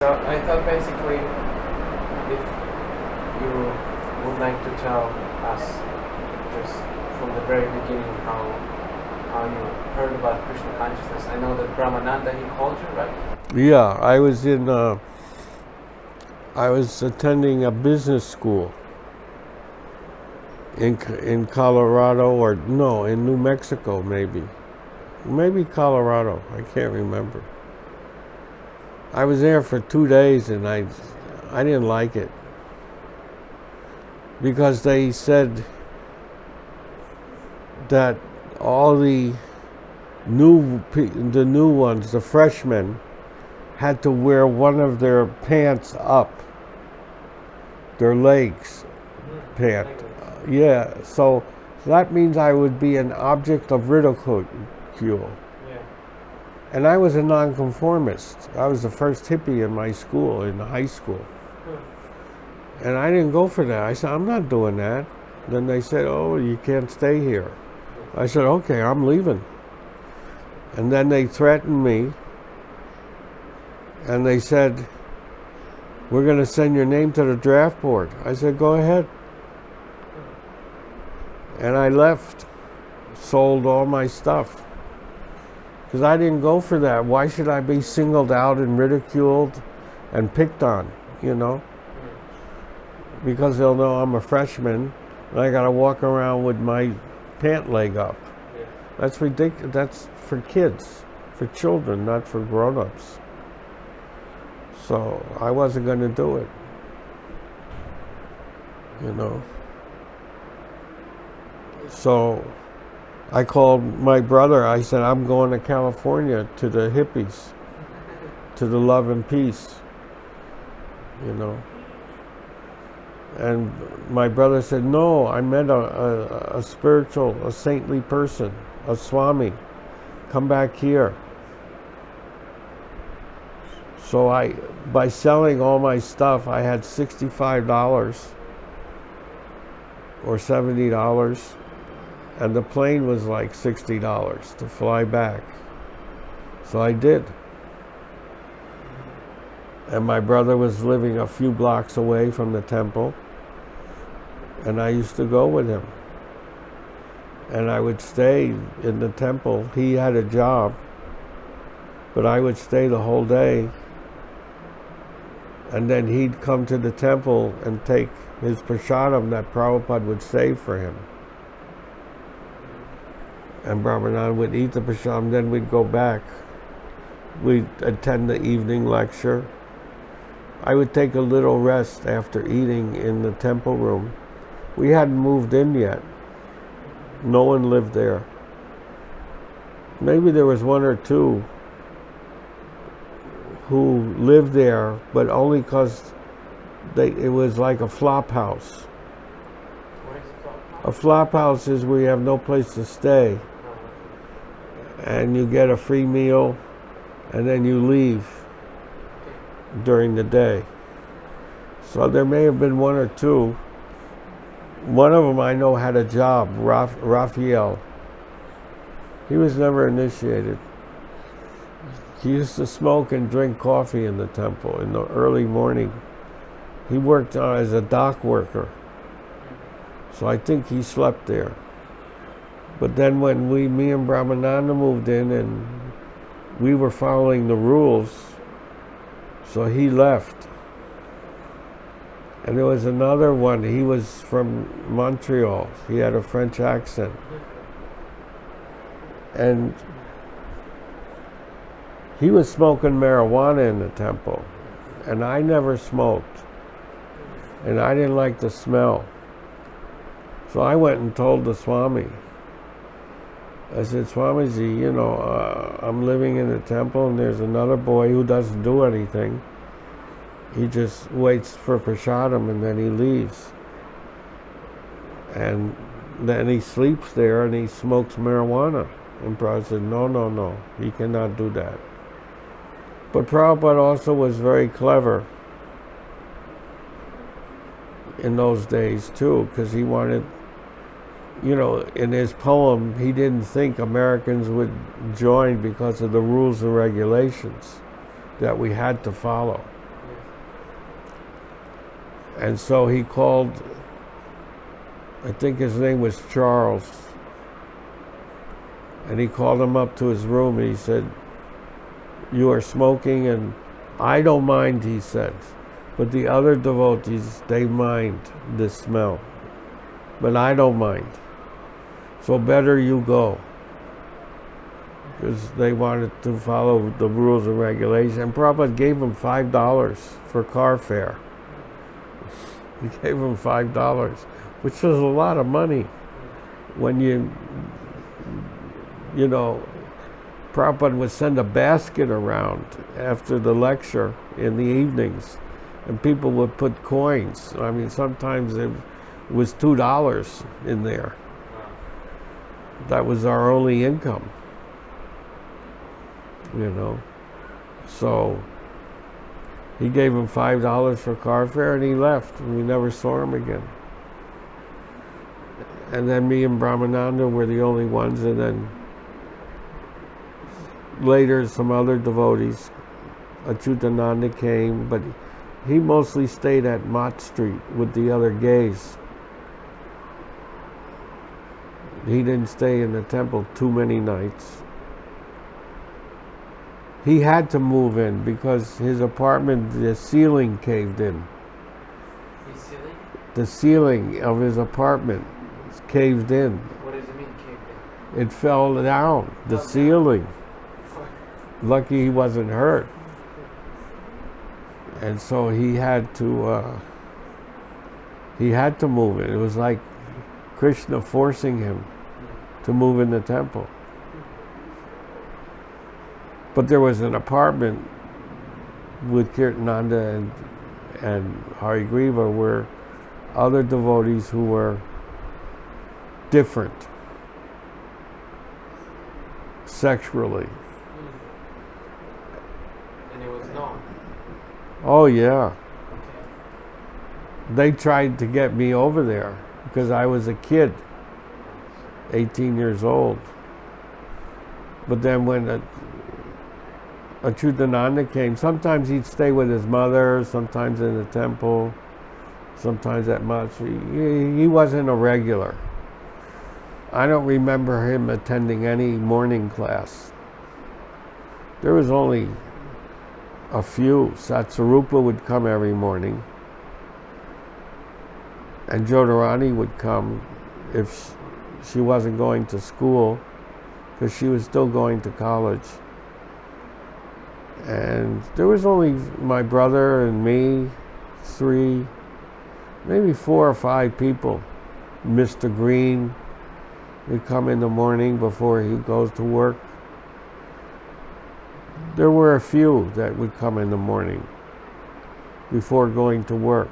So I thought basically if you would like to tell us just from the very beginning how you heard about Krishna consciousness. I know that Brahmananda, he called you, right? Yeah, I was attending a business school in Colorado, or no, in New Mexico, maybe Colorado. I can't remember. I was there for 2 days and I didn't like it because they said that all the new ones, the freshmen, had to wear one of their pants up, their legs pant. Yeah, so that means I would be an object of ridicule. Yeah. And I was a nonconformist. I was the first hippie in my school, in high school. And I didn't go for that. I said, I'm not doing that. Then they said, oh, you can't stay here. I said, okay, I'm leaving. And then they threatened me. And they said, we're going to send your name to the draft board. I said, go ahead. And I left, sold all my stuff. Because I didn't go for that. Why should I be singled out and ridiculed and picked on, you know? Because they'll know I'm a freshman and I got to walk around with my pant leg up. That's ridiculous. That's for kids, for children, not for grown-ups. So I wasn't going to do it, you know. So I called my brother. I said, I'm going to California to the hippies, to the love and peace, you know. And my brother said, no, I met a spiritual, a saintly person, a Swami. Come back here. So by selling all my stuff, I had $65 or $70. And the plane was like $60 to fly back. So I did. And my brother was living a few blocks away from the temple. And I used to go with him. And I would stay in the temple. He had a job. But I would stay the whole day. And then he'd come to the temple and take his prasadam that Prabhupada would save for him. And Brahmananda would eat the prasadam, then we'd go back. We'd attend the evening lecture. I would take a little rest after eating in the temple room. We hadn't moved in yet. No one lived there. Maybe there was one or two who lived there, but only because it was like a flop house. What is a flop house? A flop house is where you have no place to stay. And you get a free meal, and then you leave during the day. So there may have been one or two. One of them I know had a job, Raphael. He was never initiated. He used to smoke and drink coffee in the temple in the early morning. He worked as a dock worker. So I think he slept there. But then when me and Brahmananda moved in and we were following the rules, so he left. And there was another one, he was from Montreal. He had a French accent. And he was smoking marijuana in the temple. And I never smoked. And I didn't like the smell. So I went and told the Swami. I said, Swamiji, you know, I'm living in the temple and there's another boy who doesn't do anything. He just waits for prasadam and then he leaves. And then he sleeps there and he smokes marijuana. And Prabhupada said, no, he cannot do that. But Prabhupada also was very clever in those days too, because he wanted, you know, in his poem, he didn't think Americans would join because of the rules and regulations that we had to follow. And so he called, I think his name was Charles, and he called him up to his room and he said, "You are smoking, and I don't mind," he said, "but the other devotees, they mind this smell, but I don't mind. So better you go." Because they wanted to follow the rules and regulations. And Prabhupada gave them $5 for car fare. He gave them $5, which was a lot of money. When you know, Prabhupada would send a basket around after the lecture in the evenings, and people would put coins. I mean, sometimes it was $2 in there. That was our only income, you know. So he gave him $5 for car fare, and he left, and we never saw him again. And then me and Brahmananda were the only ones, and then later some other devotees, Achyutananda came, but he mostly stayed at Mott Street with the other gays. He didn't stay in the temple too many nights. He had to move in because his apartment, the ceiling caved in. His ceiling? The ceiling of his apartment caved in. What does it mean, caved in? It fell down, the ceiling. Lucky he wasn't hurt. And so he had to move in. It was like Krishna forcing him to move in the temple. But there was an apartment with Kirtananda and Harigriva where other devotees who were different sexually. And it was known. Oh yeah. Okay. They tried to get me over there because I was a kid, 18 years old. But then when Achyutananda came, sometimes he'd stay with his mother, sometimes in the temple, sometimes at Matri. He wasn't a regular. I don't remember him attending any morning class. There was only a few. Satsarupa would come every morning, and Jodharani would come if she wasn't going to school, because she was still going to college. And there was only my brother and me, three, maybe 4 or 5 people. Mr. Green would come in the morning before he goes to work. There were a few that would come in the morning before going to work.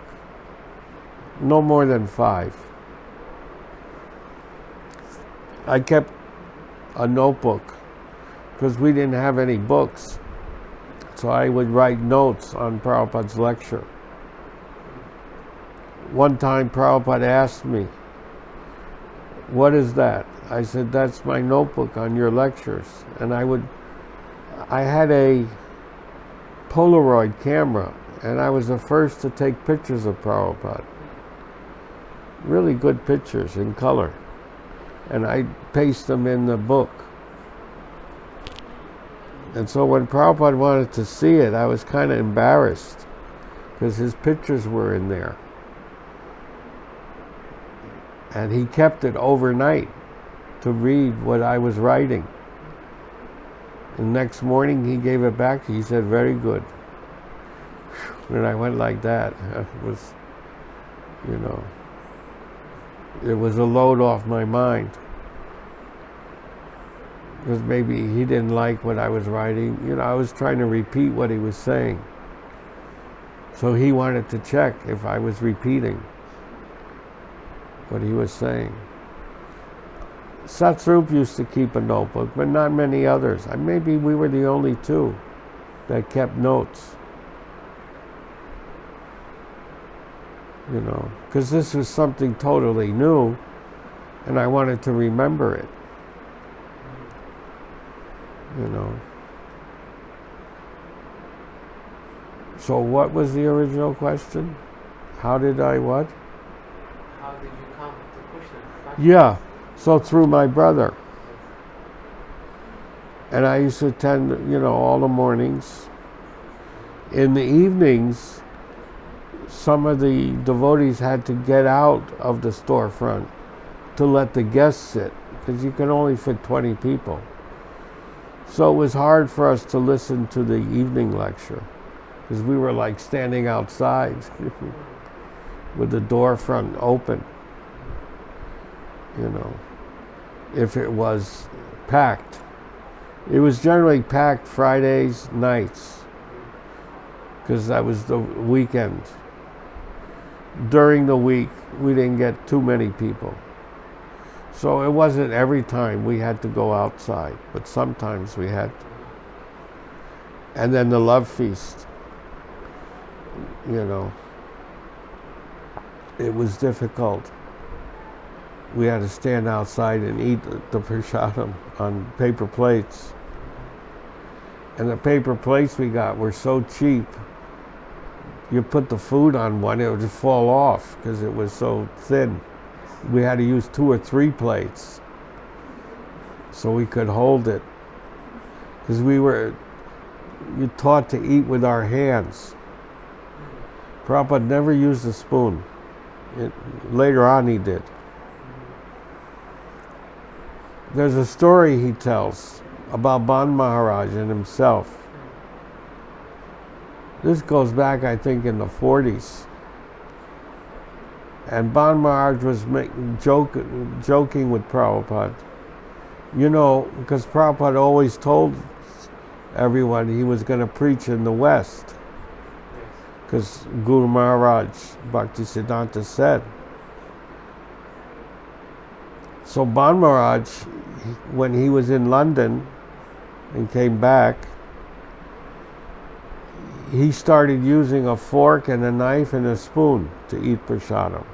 No more than 5. I kept a notebook because we didn't have any books. So I would write notes on Prabhupada's lecture. One time Prabhupada asked me, "What is that?" I said, "That's my notebook on your lectures." And I had a Polaroid camera, and I was the first to take pictures of Prabhupada. Really good pictures in color. And I paste them in the book. And so when Prabhupada wanted to see it, I was kind of embarrassed because his pictures were in there. And he kept it overnight to read what I was writing. And next morning he gave it back. He said, "Very good." And I went like that. It was, it was a load off my mind. Because maybe he didn't like what I was writing. I was trying to repeat what he was saying. So he wanted to check if I was repeating what he was saying. Satsrup used to keep a notebook, but not many others. Maybe we were the only 2 that kept notes. Because this was something totally new, and I wanted to remember it. So what was the original question? How did I what? How did you come to Krishna? Yeah, so through my brother. And I used to attend, all the mornings. In the evenings, some of the devotees had to get out of the storefront to let the guests sit, because you can only fit 20 people. So it was hard for us to listen to the evening lecture, because we were like standing outside with the door front open, if it was packed. It was generally packed Fridays nights, because that was the weekend. During the week, we didn't get too many people. So it wasn't every time we had to go outside, but sometimes we had to. And then the love feast, it was difficult. We had to stand outside and eat the prasadam on paper plates. And the paper plates we got were so cheap. You put the food on one, it would just fall off because it was so thin. We had to use 2 or 3 plates so we could hold it. Because you're taught to eat with our hands. Prabhupada never used a spoon. Later on he did. There's a story he tells about Ban Maharaj and himself. This goes back, I think, in the 40s. And Ban Maharaj was joking with Prabhupada. Because Prabhupada always told everyone he was going to preach in the West. Because Guru Maharaj Bhaktisiddhanta said. So Ban Maharaj, when he was in London and came back, he started using a fork and a knife and a spoon to eat prasadam.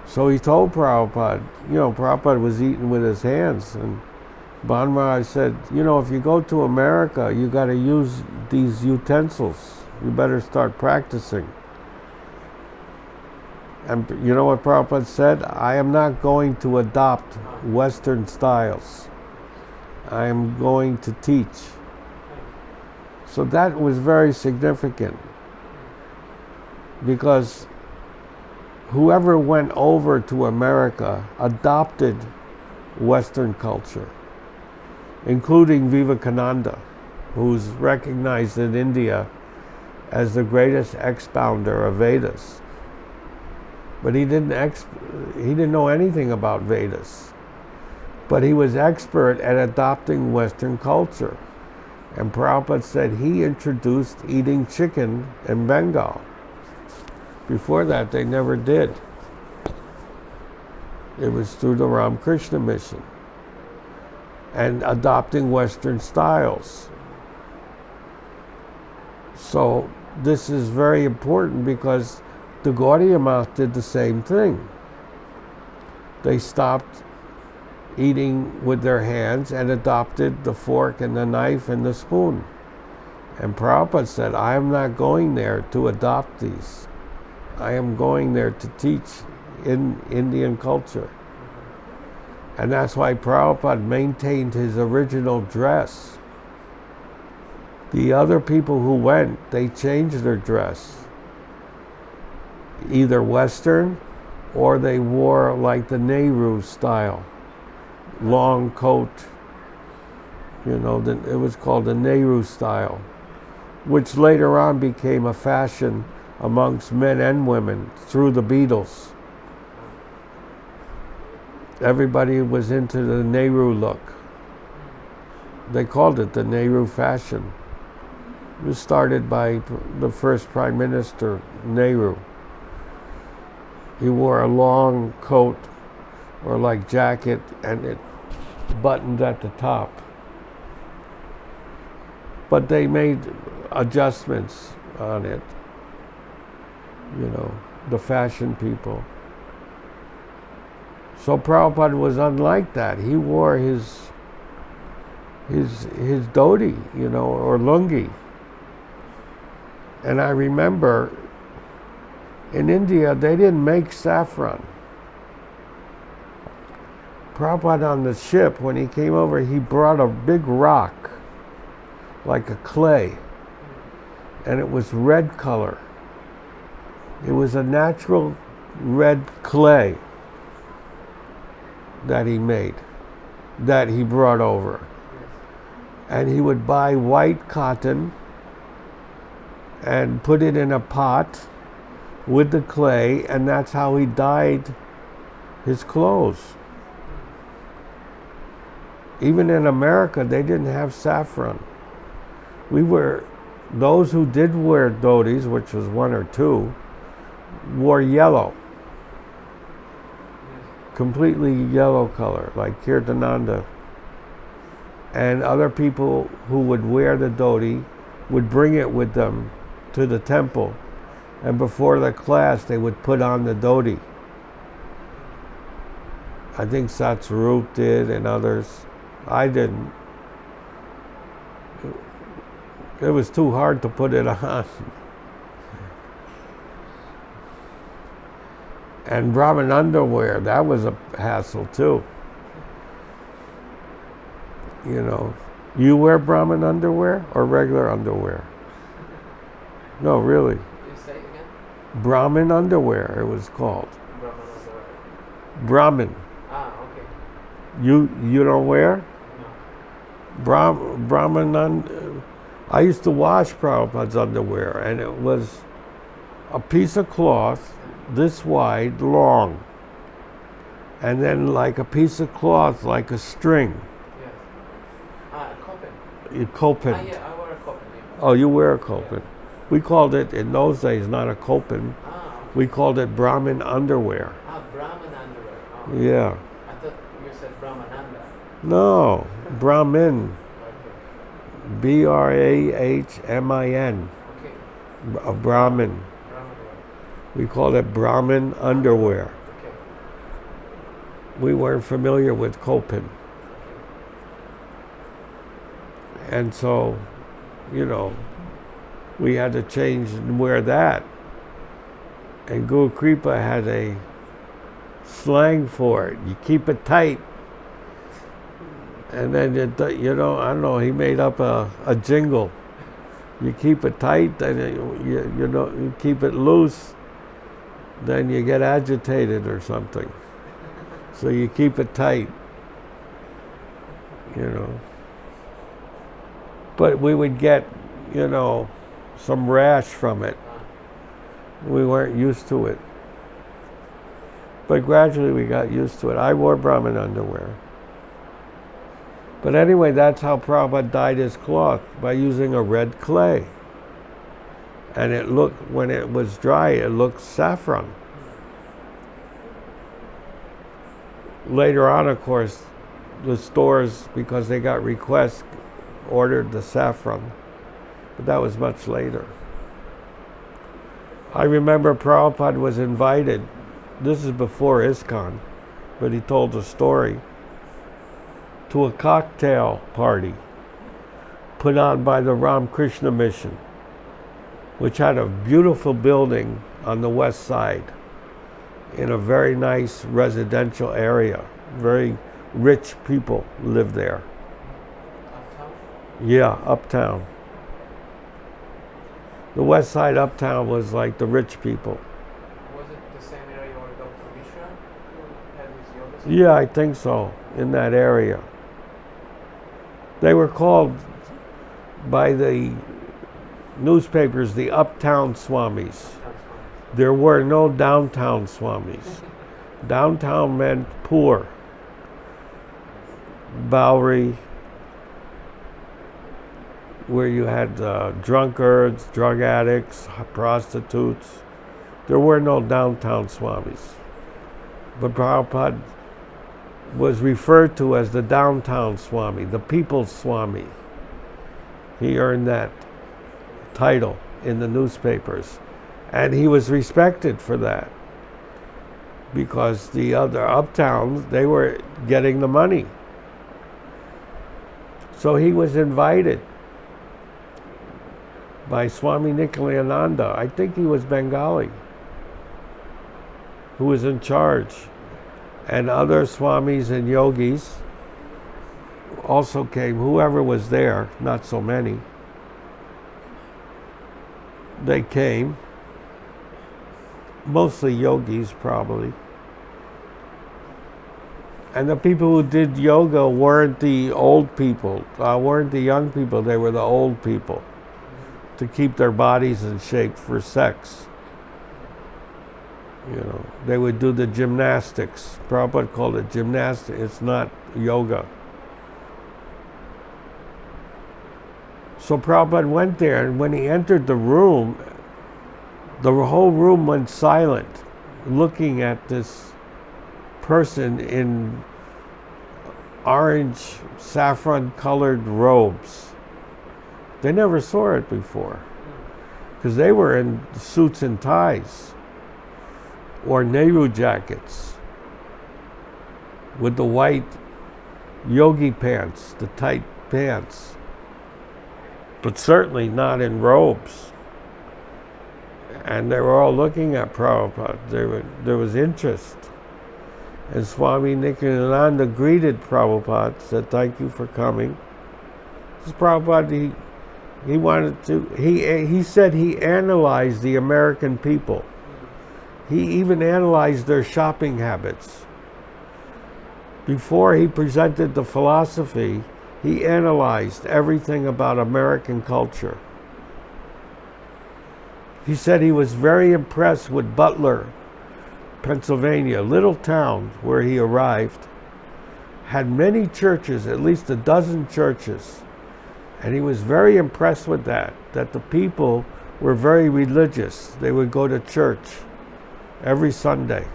So he told Prabhupada, Prabhupada was eating with his hands, and Ban Maharaj said, if you go to America, you got to use these utensils. You better start practicing. And you know what Prabhupada said? I am not going to adopt Western styles. I am going to teach. So that was very significant, because whoever went over to America adopted Western culture, including Vivekananda, who's recognized in India as the greatest expounder of Vedas. But he didn't know anything about Vedas. But he was expert at adopting Western culture. And Prabhupada said he introduced eating chicken in Bengal. Before that, they never did. It was through the Ramakrishna mission. And adopting Western styles. So this is very important, because the Gaudiya Math did the same thing. They stopped eating with their hands and adopted the fork and the knife and the spoon. And Prabhupada said, I am not going there to adopt these. I am going there to teach in Indian culture. And that's why Prabhupada maintained his original dress. The other people who went, they changed their dress. Either Western, or they wore like the Nehru style. Long coat, it was called the Nehru style, which later on became a fashion amongst men and women through the Beatles. Everybody was into the Nehru look. They called it the Nehru fashion. It was started by the first Prime Minister, Nehru. He wore a long coat or like jacket, and it buttoned at the top. But they made adjustments on it, the fashion people. So Prabhupada was unlike that. He wore his dhoti, or lungi. And I remember in India, they didn't make saffron. Prabhupada on the ship, when he came over, he brought a big rock, like a clay, and it was red color. It was a natural red clay that he made, that he brought over. And he would buy white cotton and put it in a pot with the clay, and that's how he dyed his clothes. Even in America, they didn't have saffron. Those who did wear dhotis, which was one or two, wore yellow. Completely yellow color, like Kirtananda. And other people who would wear the dhoti would bring it with them to the temple. And before the class, they would put on the dhoti. I think Satsvarup did and others. I didn't. It was too hard to put it on. And Brahmin underwear, that was a hassle too. You know, you wear Brahmin underwear or regular underwear? No, really. You say it again? Brahmin underwear, it was called. Brahmin underwear. Brahmin. Ah, okay. You don't wear? No. Brahmin. I used to wash Prabhupada's underwear, and it was a piece of cloth this wide, long, and then like a piece of cloth, like a string. Yes. Ah, kopin. You kopin. Ah, yeah, I wear a kopin. Yeah. Oh, you wear a kopin. We called it, in those days, not a kopin. Ah, okay. We called it Brahmin underwear. Ah, Brahmin underwear. Oh. Yeah. I thought you said Brahmananda. No, Brahmin. Okay. Brahmin. Okay. A Brahmin. Brahmin. We called it Brahmin underwear. Okay. We weren't familiar with kopin. And so, you know, we had to change and wear that. And Guru Kripa had a slang for it. You keep it tight. And then, I don't know, he made up a jingle. You keep it tight, then you keep it loose, then you get agitated or something. So you keep it tight, you know. But we would get, some rash from it. We weren't used to it. But gradually we got used to it. I wore Brahmin underwear. But anyway, that's how Prabhupada dyed his cloth, by using a red clay. And when it was dry, it looked saffron. Later on, of course, the stores, because they got requests, ordered the saffron. But that was much later. I remember Prabhupada was invited, this is before ISKCON, but he told the story, to a cocktail party put on by the Ramakrishna Mission, which had a beautiful building on the west side in a very nice residential area. Very rich people lived there. Uptown? Yeah, uptown. The west side uptown was like the rich people. Was it the same area where Dr. Mishra had his yoga? Yeah, I think so, in that area. They were called by the newspapers the Uptown Swamis. There were no downtown Swamis. Downtown meant poor. Bowery, where you had drunkards, drug addicts, prostitutes. There were no downtown Swamis. But Prabhupada was referred to as the downtown Swami, the people's Swami. He earned that title in the newspapers. And he was respected for that, because the other uptowns, they were getting the money. So he was invited by Swami Nikalayananda. I think he was Bengali. who was in charge. And other swamis and yogis also came, whoever was there, not so many. They came, mostly yogis probably. And the people who did yoga weren't the old people, weren't the young people, they were the old people, to keep their bodies in shape for sex. You know, they would do the gymnastics. Prabhupada called it gymnastics. It's not yoga. So Prabhupada went there, and when he entered the room, the whole room went silent, looking at this person in orange saffron-colored robes. They never saw it before, because they were in suits and ties, or Nehru jackets, with the white yogi pants, the tight pants, but certainly not in robes. And they were all looking at Prabhupada. There was interest. And Swami Nityananda greeted Prabhupada, said, "Thank you for coming." This Prabhupada, he wanted to, he said he analyzed the American people. He even analyzed their shopping habits. Before he presented the philosophy, he analyzed everything about American culture. He said he was very impressed with Butler, Pennsylvania, little town where he arrived, had many churches, at least a dozen churches. And he was very impressed with that the people were very religious. They would go to church every Sunday.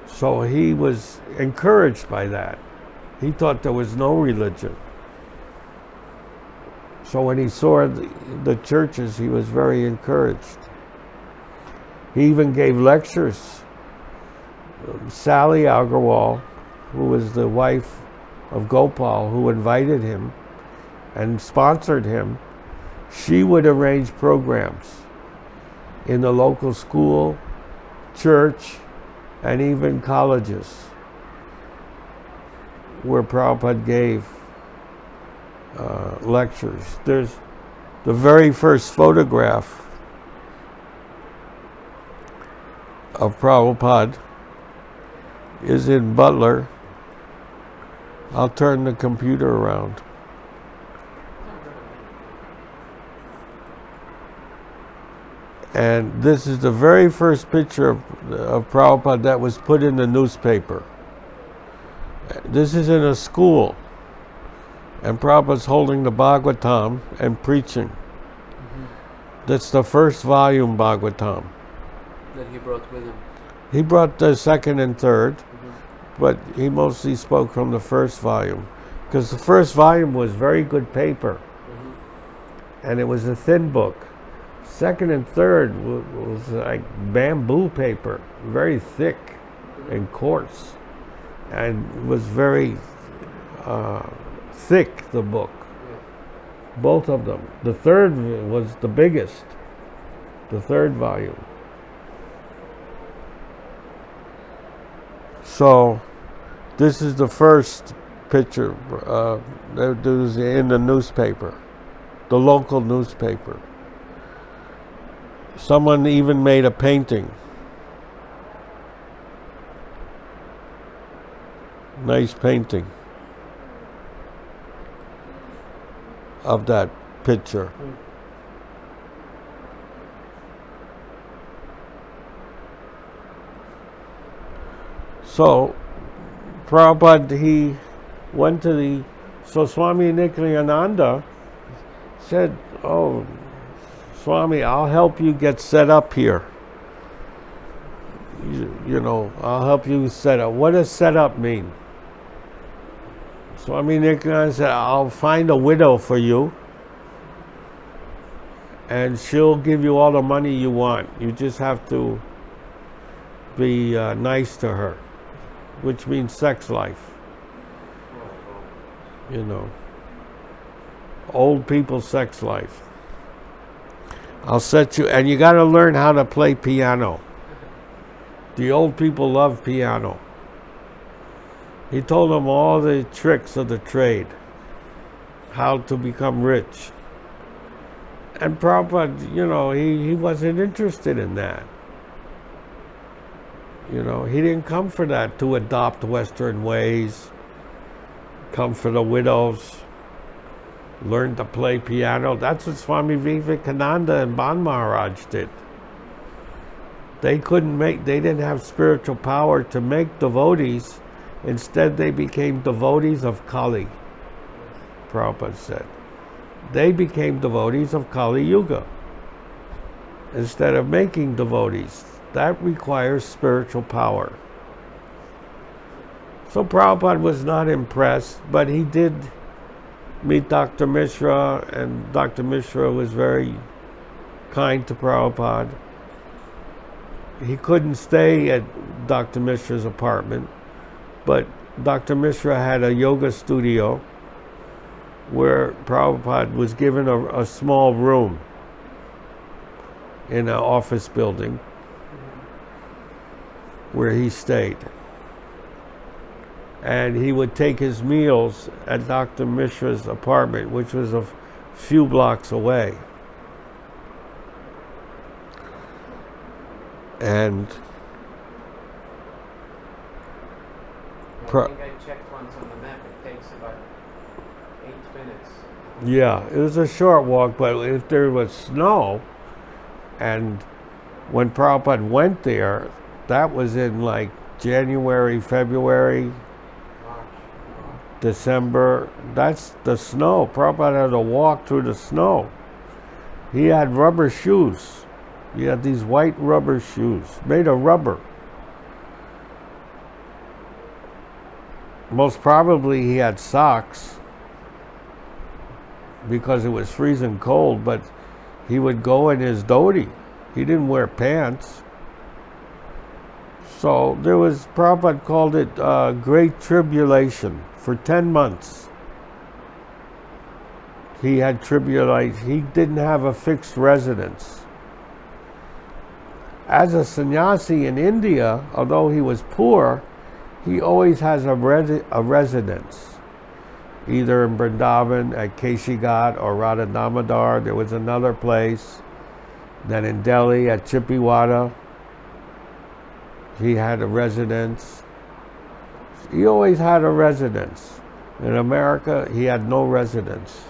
So he was encouraged by that. He thought there was no religion. So when he saw the churches, he was very encouraged. He even gave lectures. Sally Agarwal, who was the wife of Gopal, who invited him and sponsored him, she would arrange programs in the local school, church, and even colleges where Prabhupada gave lectures. There's the very first photograph of Prabhupada is in Butler. I'll turn the computer around. And this is the very first picture of Prabhupada that was put in the newspaper. This is in a school. And Prabhupada's holding the Bhagavatam and preaching. That's the first volume Bhagavatam. That he brought with him. He brought the second and third, but he mostly spoke from the first volume. Because the first volume was very good paper. And it was a thin book. Second and third was like bamboo paper, very thick and coarse. And was very thick, the book. Both of them. The third was the biggest, the third volume. So this is the first picture that was in the newspaper, the local newspaper. Someone even made a painting. Nice painting of that picture. So Prabhupada, he went to so Swami Nityananda said, "Oh, Swami, I'll help you get set up here. You know, I'll help you set up." What does set up mean? Swami Nityananda said, "I'll find a widow for you, and she'll give you all the money you want. You just have to be nice to her," which means sex life. You know, old people sex life. I'll set you, and you got to learn how to play piano. The old people love piano. He told them all the tricks of the trade, how to become rich. And Prabhupada, he wasn't interested in that. He didn't come for that, to adopt Western ways, come for the widows, learn to play piano. That's what Swami Vivekananda and Ban Maharaj did. They didn't have spiritual power to make devotees. Instead, they became devotees of Kali, Prabhupada said. They became devotees of Kali Yuga instead of making devotees. That requires spiritual power. So Prabhupada was not impressed, but he did meet Dr. Mishra, and Dr. Mishra was very kind to Prabhupada. He couldn't stay at Dr. Mishra's apartment, but Dr. Mishra had a yoga studio where Prabhupada was given a small room in an office building where he stayed. And he would take his meals at Dr. Mishra's apartment, which was a few blocks away. And I think I checked once on the map. It takes about 8 minutes. yeah, it was a short walk, but if there was snow, and when Prabhupada went there, that was in like January, February, December. That's the snow. Prabhupada had to walk through the snow. He had rubber shoes. He had these white rubber shoes made of rubber. Most probably he had socks because it was freezing cold, but he would go in his dhoti. He didn't wear pants. So there was, Prabhupada called it Great Tribulation. For 10 months, he had tribulation. He didn't have a fixed residence. As a sannyasi in India, although he was poor, he always has a residence. Either in Vrindavan at Keshigat or Radha Damodar. There was another place. Then in Delhi at Chippiwada, he had a residence. He always had a residence. In America, he had no residence.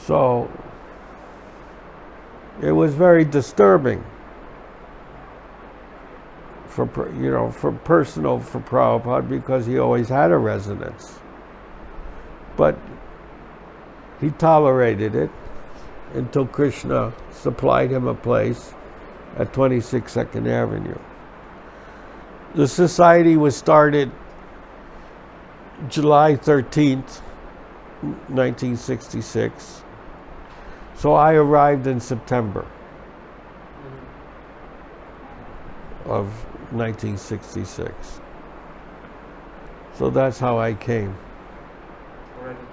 So it was very disturbing for Prabhupada, because he always had a residence. But he tolerated it until Krishna supplied him a place at 26 2nd Avenue. The society was started July 13th, 1966. So I arrived in September of 1966. So that's how I came. Already to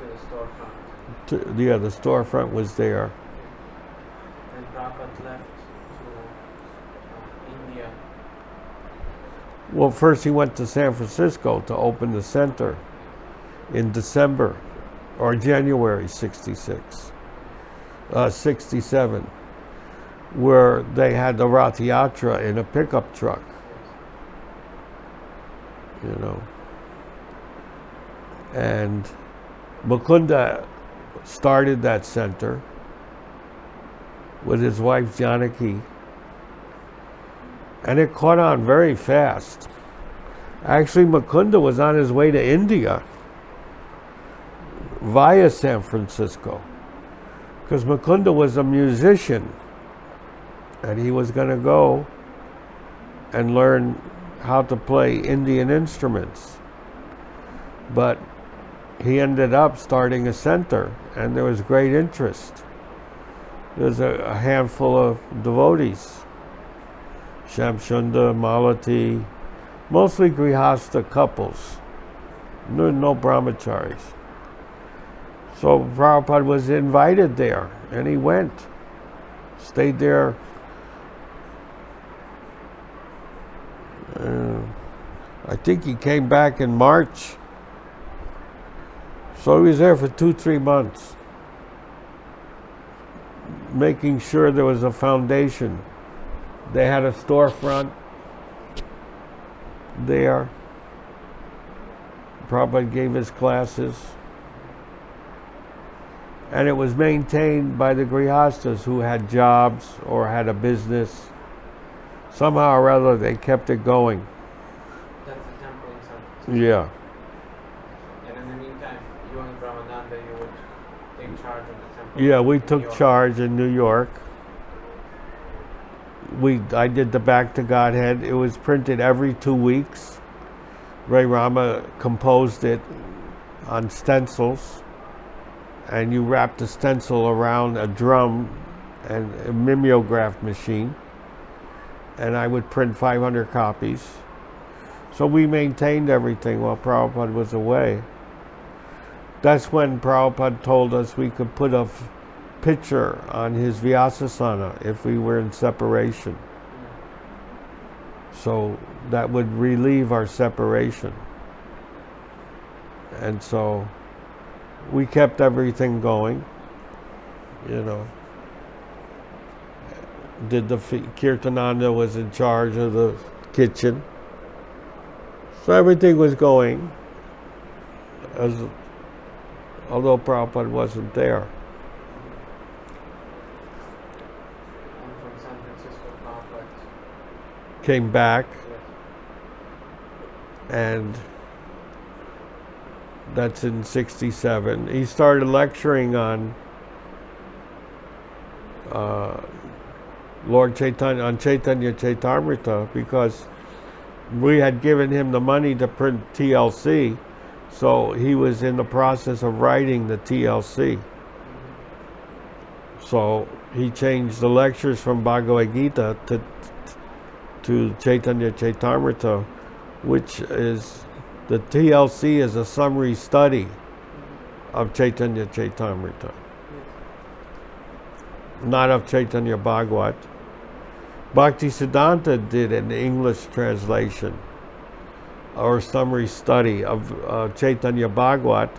the storefront. The storefront was there. And Prabhupada left to India. Well, first he went to San Francisco to open the center in December or January 67, where they had the Rath Yatra in a pickup truck. And Mukunda started that center with his wife Janaki. And it caught on very fast. Actually, Mukunda was on his way to India via San Francisco, because Mukunda was a musician and he was going to go and learn how to play Indian instruments. But he ended up starting a center, and there was great interest. There's a handful of devotees. Shamshunda, Malati, mostly Grihastha couples. No brahmacharis. So Prabhupada was invited there, and he went. Stayed there I think he came back in March. So he was there for 2-3 months, making sure there was a foundation. They had a storefront there. Prabhupada gave his classes. And it was maintained by the grihastas who had jobs or had a business. Somehow or other they kept it going. That's the temple in San Francisco. Yeah. And in the meantime, you and Brahmananda, you would take charge of the temple. Yeah, we in took New York. charge in New York. I did the Back to Godhead. It was printed every 2 weeks. Ray Rama composed it on stencils, and you wrapped the stencil around a drum and a mimeograph machine, and I would print 500 copies. So we maintained everything while Prabhupada was away. That's when Prabhupada told us we could put a picture on his Vyasasana if we were in separation. So that would relieve our separation. And so we kept everything going, you know. Kirtananda was in charge of the kitchen. So everything was going, although Prabhupada wasn't there. And from San Francisco, Prabhupada. Came back, Yes. and that's in 67. He started lecturing on Lord Chaitanya, on Chaitanya Chaitamrita, because we had given him the money to print TLC, so he was in the process of writing the TLC. So he changed the lectures from Bhagavad Gita to Chaitanya Chaitamrita, which is, the TLC is a summary study of Chaitanya Chaitamrita, not of Chaitanya Bhagavat. Bhaktisiddhanta did an English translation or summary study of Chaitanya Bhagavat,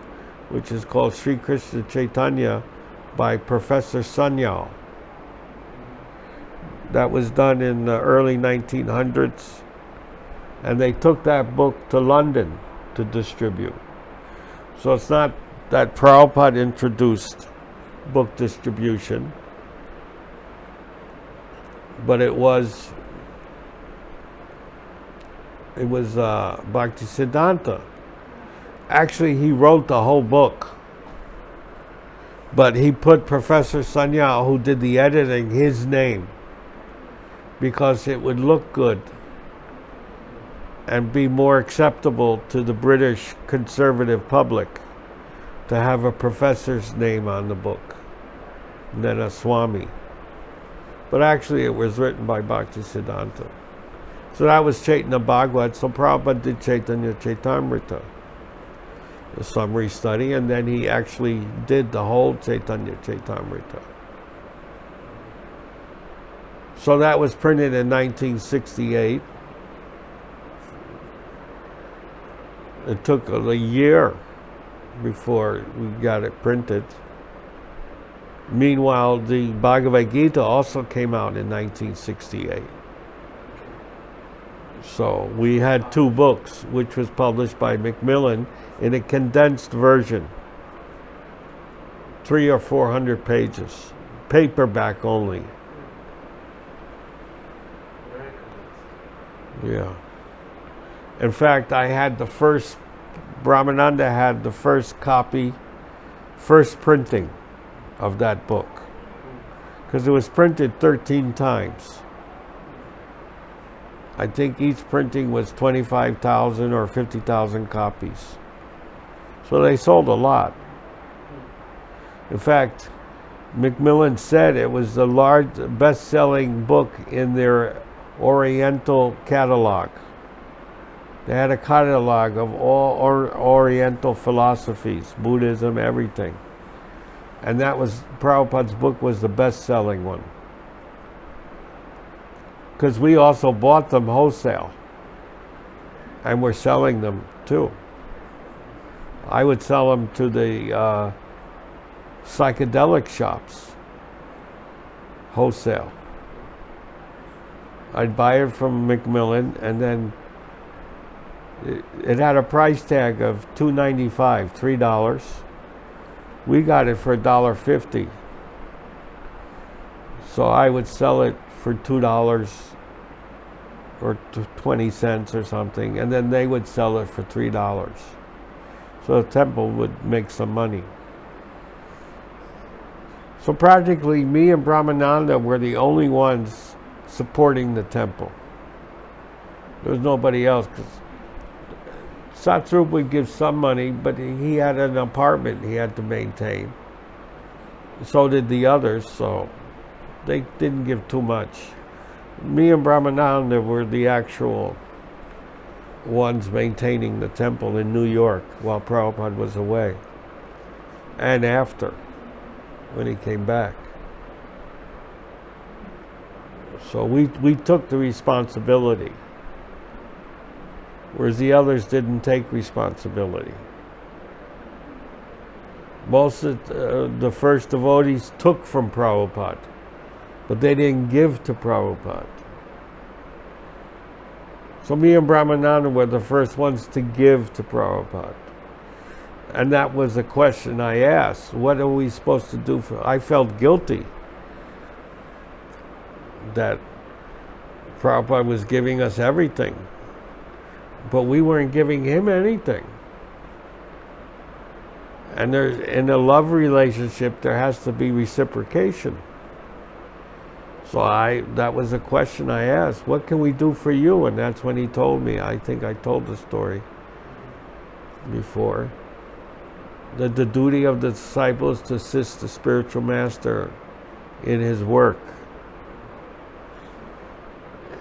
which is called Sri Krishna Chaitanya by Professor Sanyal. That was done in the early 1900s, and they took that book to London to distribute. So it's not that Prabhupada introduced book distribution, but it was Bhaktisiddhanta. Actually, he wrote the whole book, but he put Professor Sanyal, who did the editing, his name, because it would look good and be more acceptable to the British conservative public to have a professor's name on the book than a Swami. But actually it was written by Bhaktisiddhanta. So that was Chaitanya Bhagavat. So Prabhupada did Chaitanya Chaitamrita, the summary study, and then he actually did the whole Chaitanya Chaitamrita. So that was printed in 1968. It took a year before we got it printed. Meanwhile, the Bhagavad Gita also came out in 1968. So we had 2 books, which was published by Macmillan in a condensed version, 300 or 400 pages, paperback only. Very condensed. Yeah. In fact, I had the first, Brahmananda had the first copy, first printing of that book, because it was printed 13 times. I think each printing was 25,000 or 50,000 copies. So they sold a lot. In fact, Macmillan said it was the best-selling book in their Oriental catalog. They had a catalog of all Oriental philosophies, Buddhism, everything. And that was, Prabhupada's book was the best-selling one. Because we also bought them wholesale. and we're selling them too. I would sell them to the psychedelic shops, wholesale. I'd buy it from Macmillan, and then it had a price tag of $2.95, $3. We got it for $1.50. So I would sell it for $2 or 20 cents or something, and then they would sell it for $3. So the temple would make some money. So practically me and Brahmananda were the only ones supporting the temple. There was nobody else, because Satrup would give some money, but he had an apartment he had to maintain. So did the others, so they didn't give too much. Me and Brahmananda were the actual ones maintaining the temple in New York while Prabhupada was away, and after, when he came back. So we took the responsibility, whereas the others didn't take responsibility. Most of the first devotees took from Prabhupada, but they didn't give to Prabhupada. So me and Brahmananda were the first ones to give to Prabhupada. And that was a question I asked. What are we supposed to do for... I felt guilty that Prabhupada was giving us everything, but we weren't giving him anything. And in a love relationship, there has to be reciprocation. So that was a question I asked. What can we do for you? And that's when he told me. I think I told the story before. That the duty of the disciple is to assist the spiritual master in his work.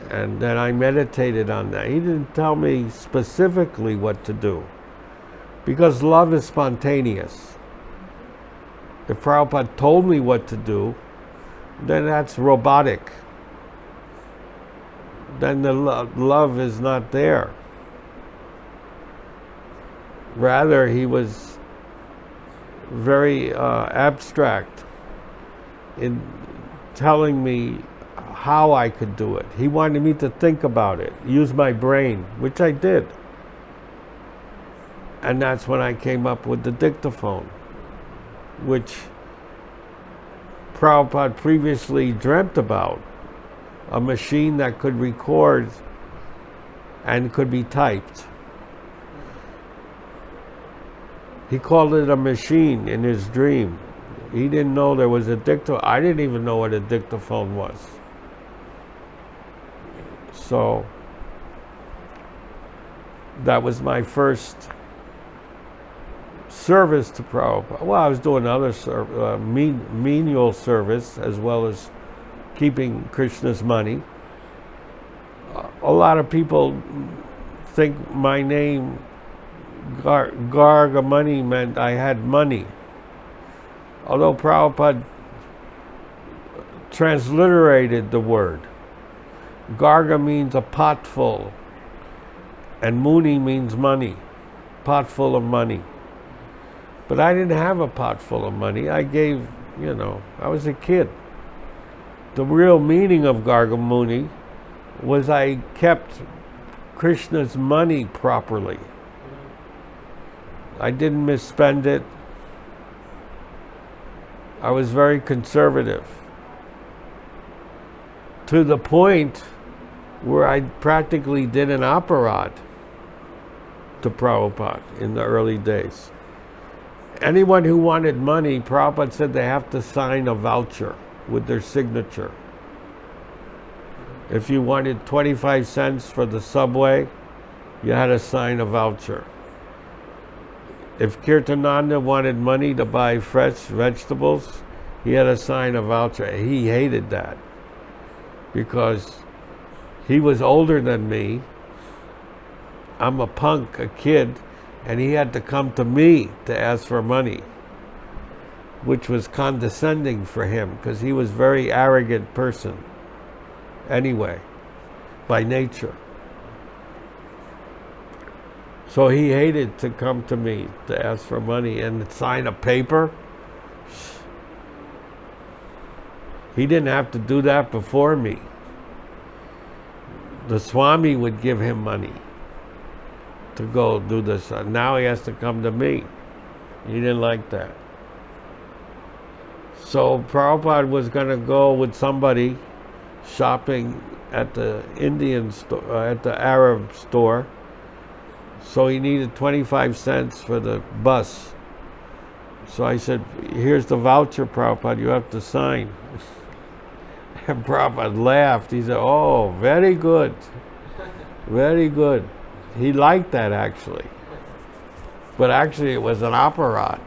And then I meditated on that. He didn't tell me specifically what to do, because love is spontaneous. If Prabhupada told me what to do, then that's robotic. Then the love is not there. Rather, he was very abstract in telling me how I could do it. He wanted me to think about it, use my brain, which I did. And that's when I came up with the dictaphone, which Prabhupada previously dreamt about, a machine that could record and could be typed. He called it a machine in his dream. He didn't know there was a dictaphone. I didn't even know what a dictaphone was. So that was my first service to Prabhupada. Well, I was doing other menial service as well as keeping Krishna's money. A lot of people think my name Gargamuni meant I had money. Although Prabhupada transliterated the word. Garga means a pot full, and Muni means money, pot full of money. But I didn't have a pot full of money. I gave, I was a kid. The real meaning of Gargamuni was I kept Krishna's money properly. I didn't misspend it. I was very conservative, to the point where I practically did an aparad to Prabhupada in the early days. Anyone who wanted money, Prabhupada said they have to sign a voucher with their signature. If you wanted 25 cents for the subway, you had to sign a voucher. If Kirtananda wanted money to buy fresh vegetables, he had to sign a voucher. He hated that because he was older than me. I'm a punk, a kid, and he had to come to me to ask for money, which was condescending for him because he was a very arrogant person anyway, by nature. So he hated to come to me to ask for money and sign a paper. He didn't have to do that before me. The Swami would give him money to go do this. Now he has to come to me. He didn't like that. So Prabhupada was going to go with somebody shopping at the Indian store, at the Arab store. So he needed 25 cents for the bus. So I said, here's the voucher, Prabhupada, you have to sign. And Prabhupada laughed. He said, oh, very good. Very good. He liked that, actually. But actually it was an apparat.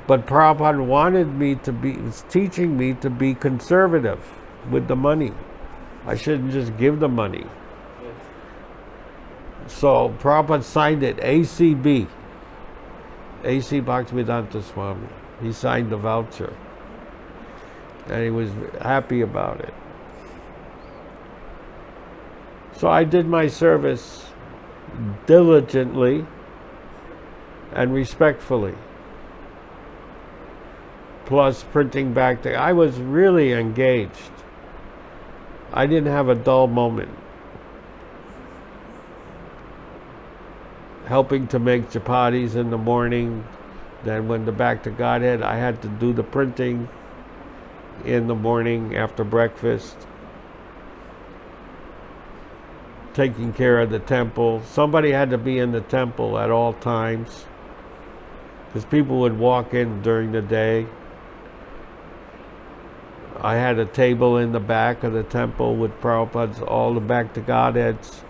But Prabhupada was teaching me to be conservative with the money. I shouldn't just give the money. So Prabhupada signed it, ACB. A.C. Bhaktivedanta Swami. He signed the voucher. And he was happy about it. So I did my service diligently and respectfully. Plus printing back I was really engaged. I didn't have a dull moment. Helping to make chapatis in the morning. Then when the Back to Godhead, I had to do the printing in the morning after breakfast. Taking care of the temple. Somebody had to be in the temple at all times, because people would walk in during the day. I had a table in the back of the temple with Prabhupada's, all the Back to Godheads,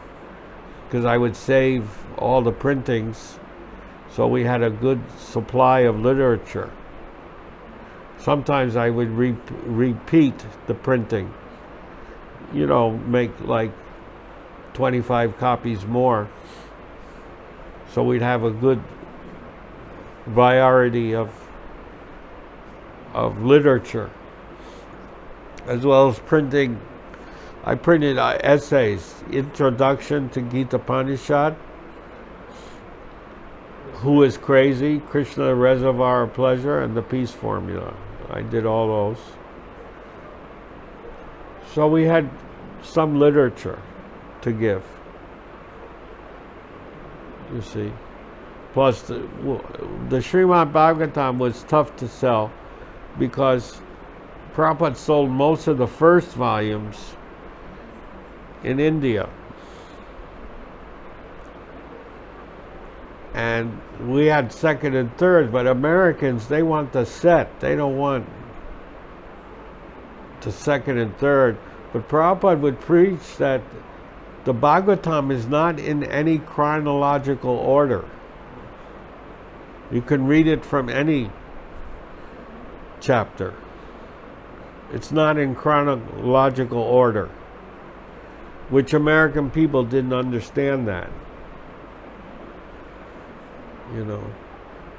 because I would save all the printings, so we had a good supply of literature. Sometimes I would repeat the printing, make like 25 copies more, so we'd have a good variety of literature, as well as printing. I printed essays, Introduction to Gita Upanishad, Who is Crazy, Krishna, Reservoir of Pleasure, and the Peace Formula. I did all those. So we had some literature to give, you see. Plus the Srimad Bhagavatam was tough to sell, because Prabhupada sold most of the first volumes in India. And we had second and third, but Americans, they want the set. They don't want the second and third. But Prabhupada would preach that the Bhagavatam is not in any chronological order. You can read it from any chapter. It's not in chronological order, which American people didn't understand that.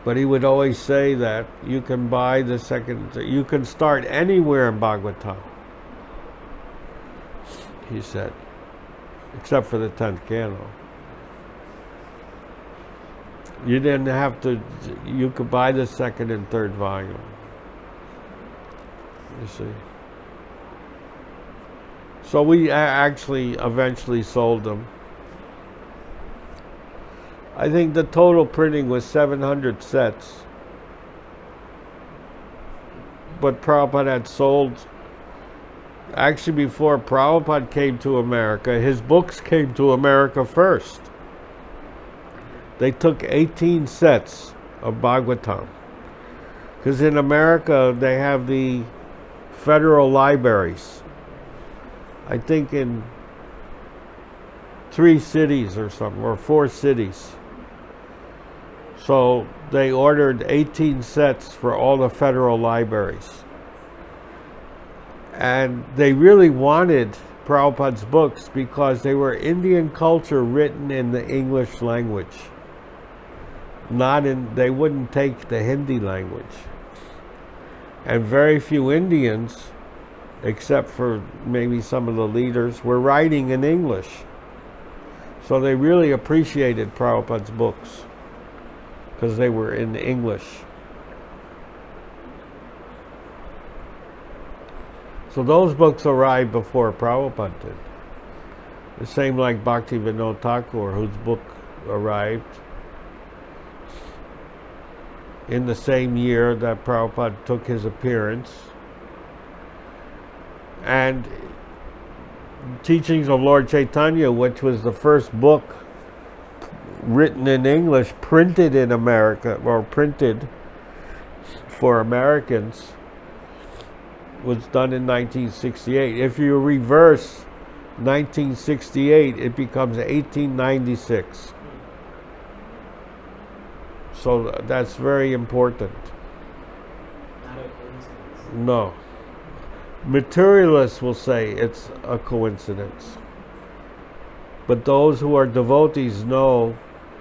But he would always say that you can buy the second, you can start anywhere in Bhagavatam, he said, except for the 10th canto. You didn't have to, you could buy the second and third volume, you see. So we actually eventually sold them. I think the total printing was 700 sets. But Prabhupada had sold, actually before Prabhupada came to America, his books came to America first. They took 18 sets of Bhagavatam. Because in America, they have the federal libraries. I think in 3 cities or something, or 4 cities. So they ordered 18 sets for all the federal libraries. And they really wanted Prabhupada's books because they were Indian culture written in the English language. They wouldn't take the Hindi language. And very few Indians, except for maybe some of the leaders, were writing in English. So they really appreciated Prabhupada's books because they were in English. So those books arrived before Prabhupada did. The same like Bhakti Vinod Thakur, whose book arrived in the same year that Prabhupada took his appearance. And Teachings of Lord Chaitanya, which was the first book written in English, printed in America, or printed for Americans, was done in 1968. If you reverse 1968, it becomes 1896. So that's very important. Not a coincidence. No. Materialists will say it's a coincidence. But those who are devotees know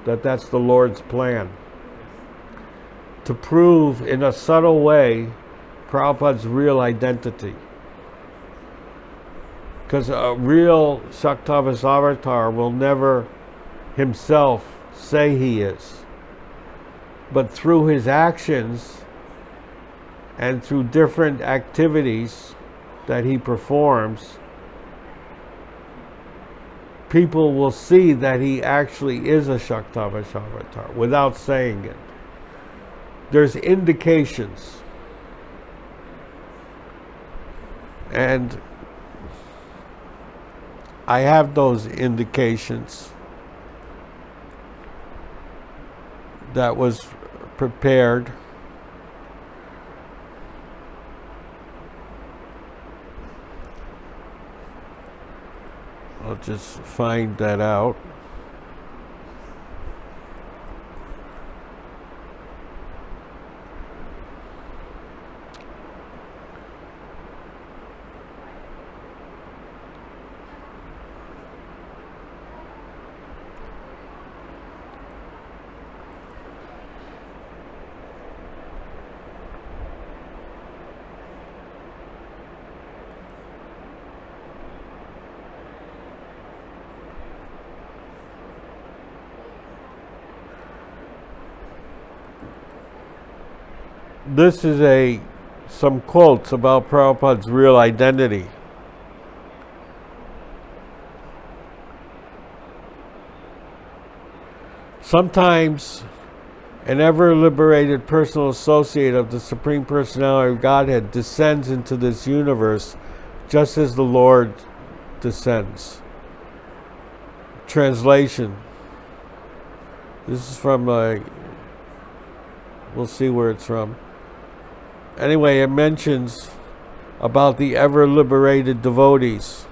that that's the Lord's plan. To prove in a subtle way Prabhupada's real identity. Because a real Shaktavas avatar will never himself say he is. But through his actions and through different activities that he performs, people will see that he actually is a Shaktavas avatar without saying it. There's indications. And I have those indications that was prepared. I'll just find that out. This is some quotes about Prabhupada's real identity. Sometimes an ever-liberated personal associate of the Supreme Personality of Godhead descends into this universe just as the Lord descends. Translation. This is from we'll see where it's from. Anyway, it mentions about the ever-liberated devotees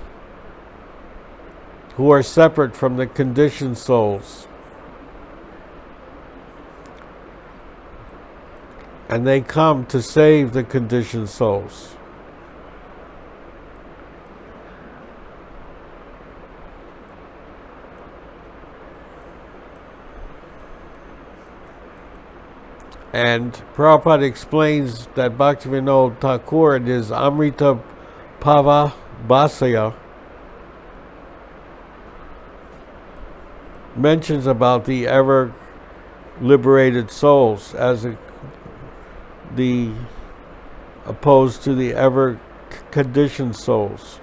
who are separate from the conditioned souls. And they come to save the conditioned souls. And Prabhupada explains that Bhaktivinoda Thakur in his Amrita Pava Bhasya mentions about the ever liberated souls as opposed to the ever conditioned souls.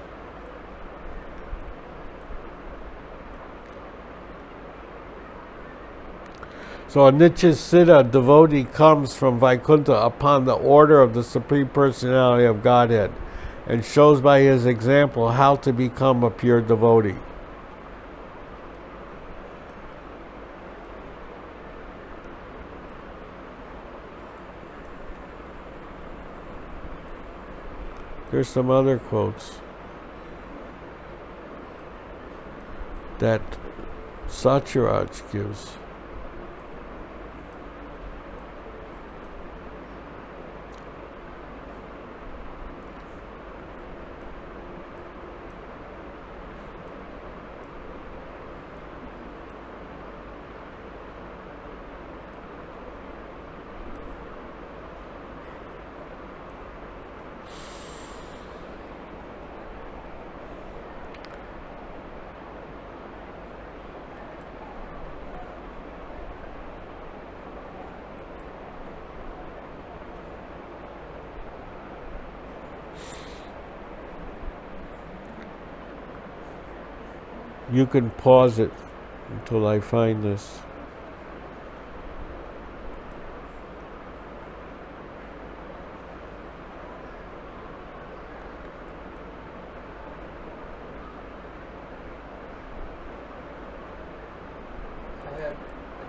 So a Nityasiddha devotee comes from Vaikuntha upon the order of the Supreme Personality of Godhead and shows by his example how to become a pure devotee. Here's some other quotes that Satyaraj gives. You can pause it until I find this. I had a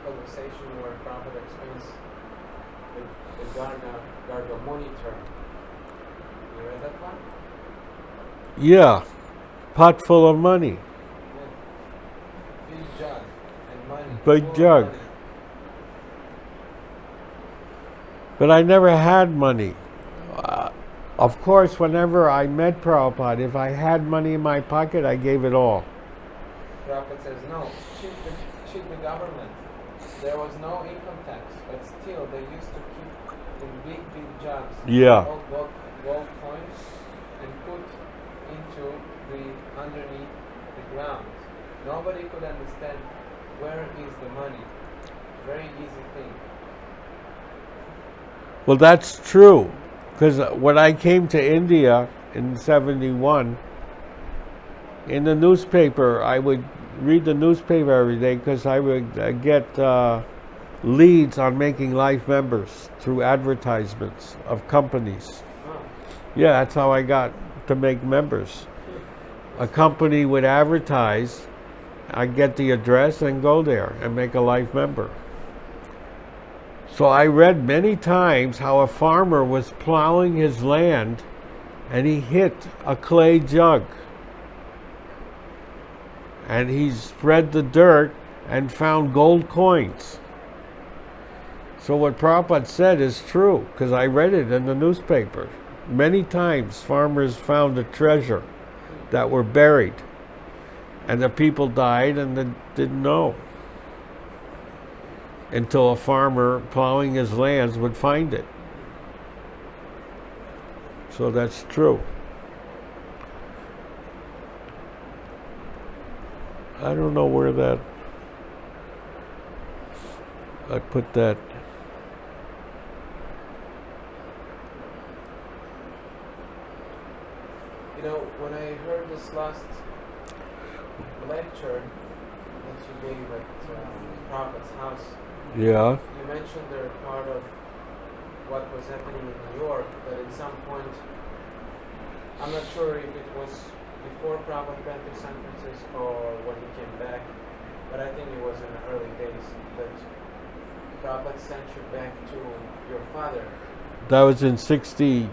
conversation where Prabhupada explains the Gargamuni term. You read that one? Yeah, pot full of money. Yeah. Big jug and money. Big full of jug. money. But I never had money. Of course, whenever I met Prabhupada, if I had money in my pocket, I gave it all. Prabhupada says, no, cheat the government. There was no income tax, but still they used to keep in big jugs Yeah. gold coins and put into the underneath the ground. Nobody could understand where is the money. Very easy thing. Well, that's true. Because when I came to India in 71, in the newspaper, I would read the newspaper every day because I would get leads on making life members through advertisements of companies. Oh. Yeah, that's how I got to make members. A company would advertise, I'd get the address and go there and make a life member. So I read many times how a farmer was plowing his land and he hit a clay jug. And he spread the dirt and found gold coins. So what Prabhupada said is true, because I read it in the newspaper. Many times farmers found a treasure that were buried, and the people died and they didn't know until a farmer plowing his lands would find it. So that's true. I don't know where that I put that. You know, when I heard this last lecture that you gave at Prabhupada's house, Yeah. you mentioned they're part of what was happening in New York, that at some point, I'm not sure if it was before Prabhupada went to San Francisco or when he came back, but I think it was in the early days that Prabhupada sent you back to your father. That was in 60,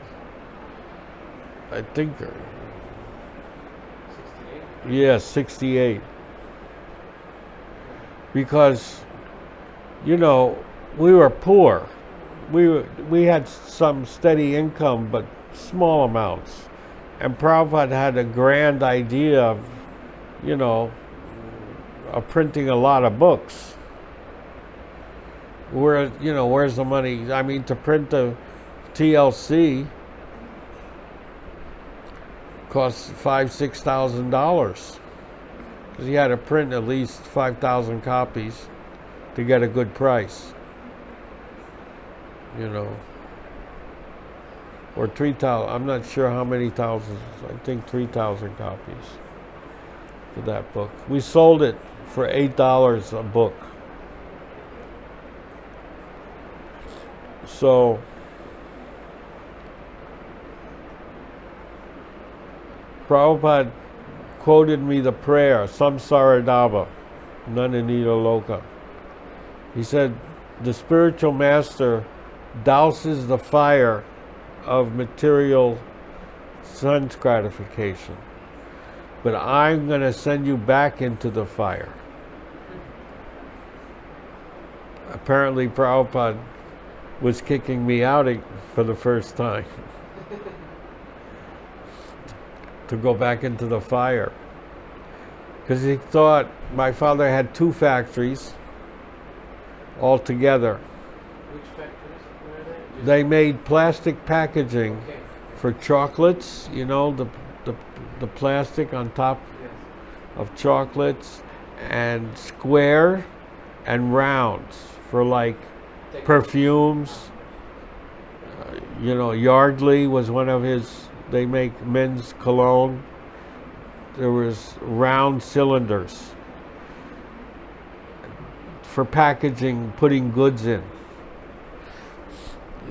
I think. 68? Yeah, 68. Because, you know, we were poor. We had some steady income, but small amounts. And Prabhupada had a grand idea of, you know, of printing a lot of books. Where, you know, where's the money? I mean, to print the TLC costs $5,000–6,000 because you had to print at least 5,000 copies to get a good price. You know, or 3,000. I'm not sure how many thousands. I think 3,000 copies for that book. We sold it for $8 a book. So Prabhupada quoted me the prayer, Samsaradava, Nananita Loka. He said, the spiritual master douses the fire of material sense gratification, but I'm going to send you back into the fire. Apparently Prabhupada was kicking me out for the first time to go back into the fire, because he thought my father had 2 factories all together. Which factories were They made plastic packaging Okay. for chocolates, you know, the plastic on top Yes. of chocolates, and square and rounds for like perfumes. You know, Yardley was one of his, they make men's cologne. there was round cylinders for packaging, putting goods in.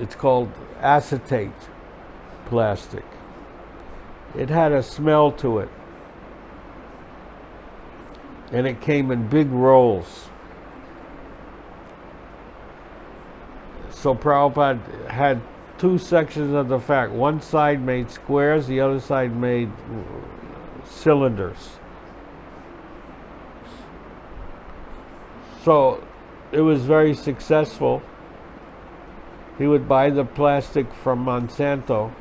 It's called acetate plastic. It had a smell to it. And it came in big rolls. So Prabhupada had two sections of the fact. One side made squares, the other side made cylinders. So it was very successful. He would buy the plastic from Monsanto,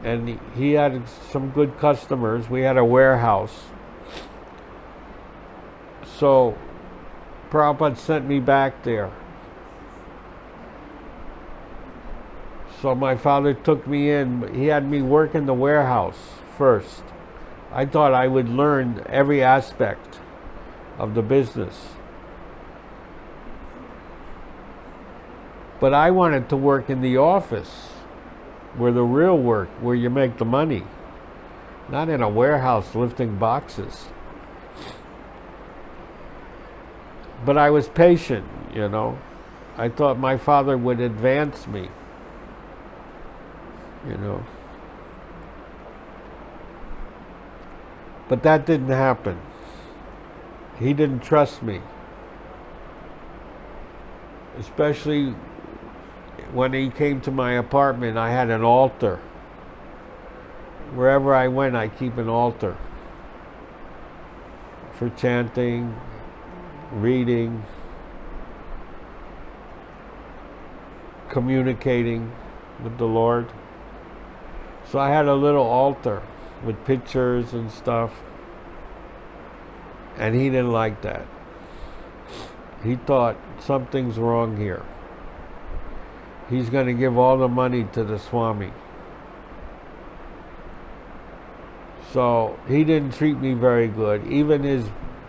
and he had some good customers. We had a warehouse. So Prabhupada sent me back there. So my father took me in. He had me work in the warehouse first. I thought I would learn every aspect of the business. But I wanted to work in the office, where the real work, where you make the money, not in a warehouse lifting boxes. But I was patient, you know. I thought my father would advance me, you know. But that didn't happen. He didn't trust me. Especially when he came to my apartment, I had an altar. Wherever I went, I keep an altar for chanting, reading, communicating with the Lord. So I had a little altar with pictures and stuff, and he didn't like that. He thought something's wrong here. He's going to give all the money to the Swami. So he didn't treat me very good. Even his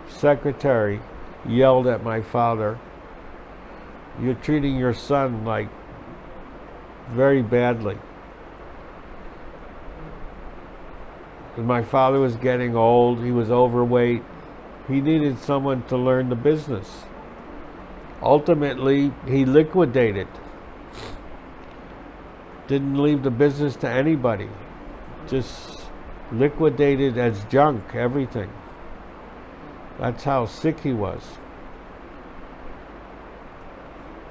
secretary yelled at my father, "You're treating your son like very badly." And my father was getting old, he was overweight. He needed someone to learn the business. Ultimately, he liquidated. Didn't leave the business to anybody. Just liquidated as junk, everything. That's how sick he was.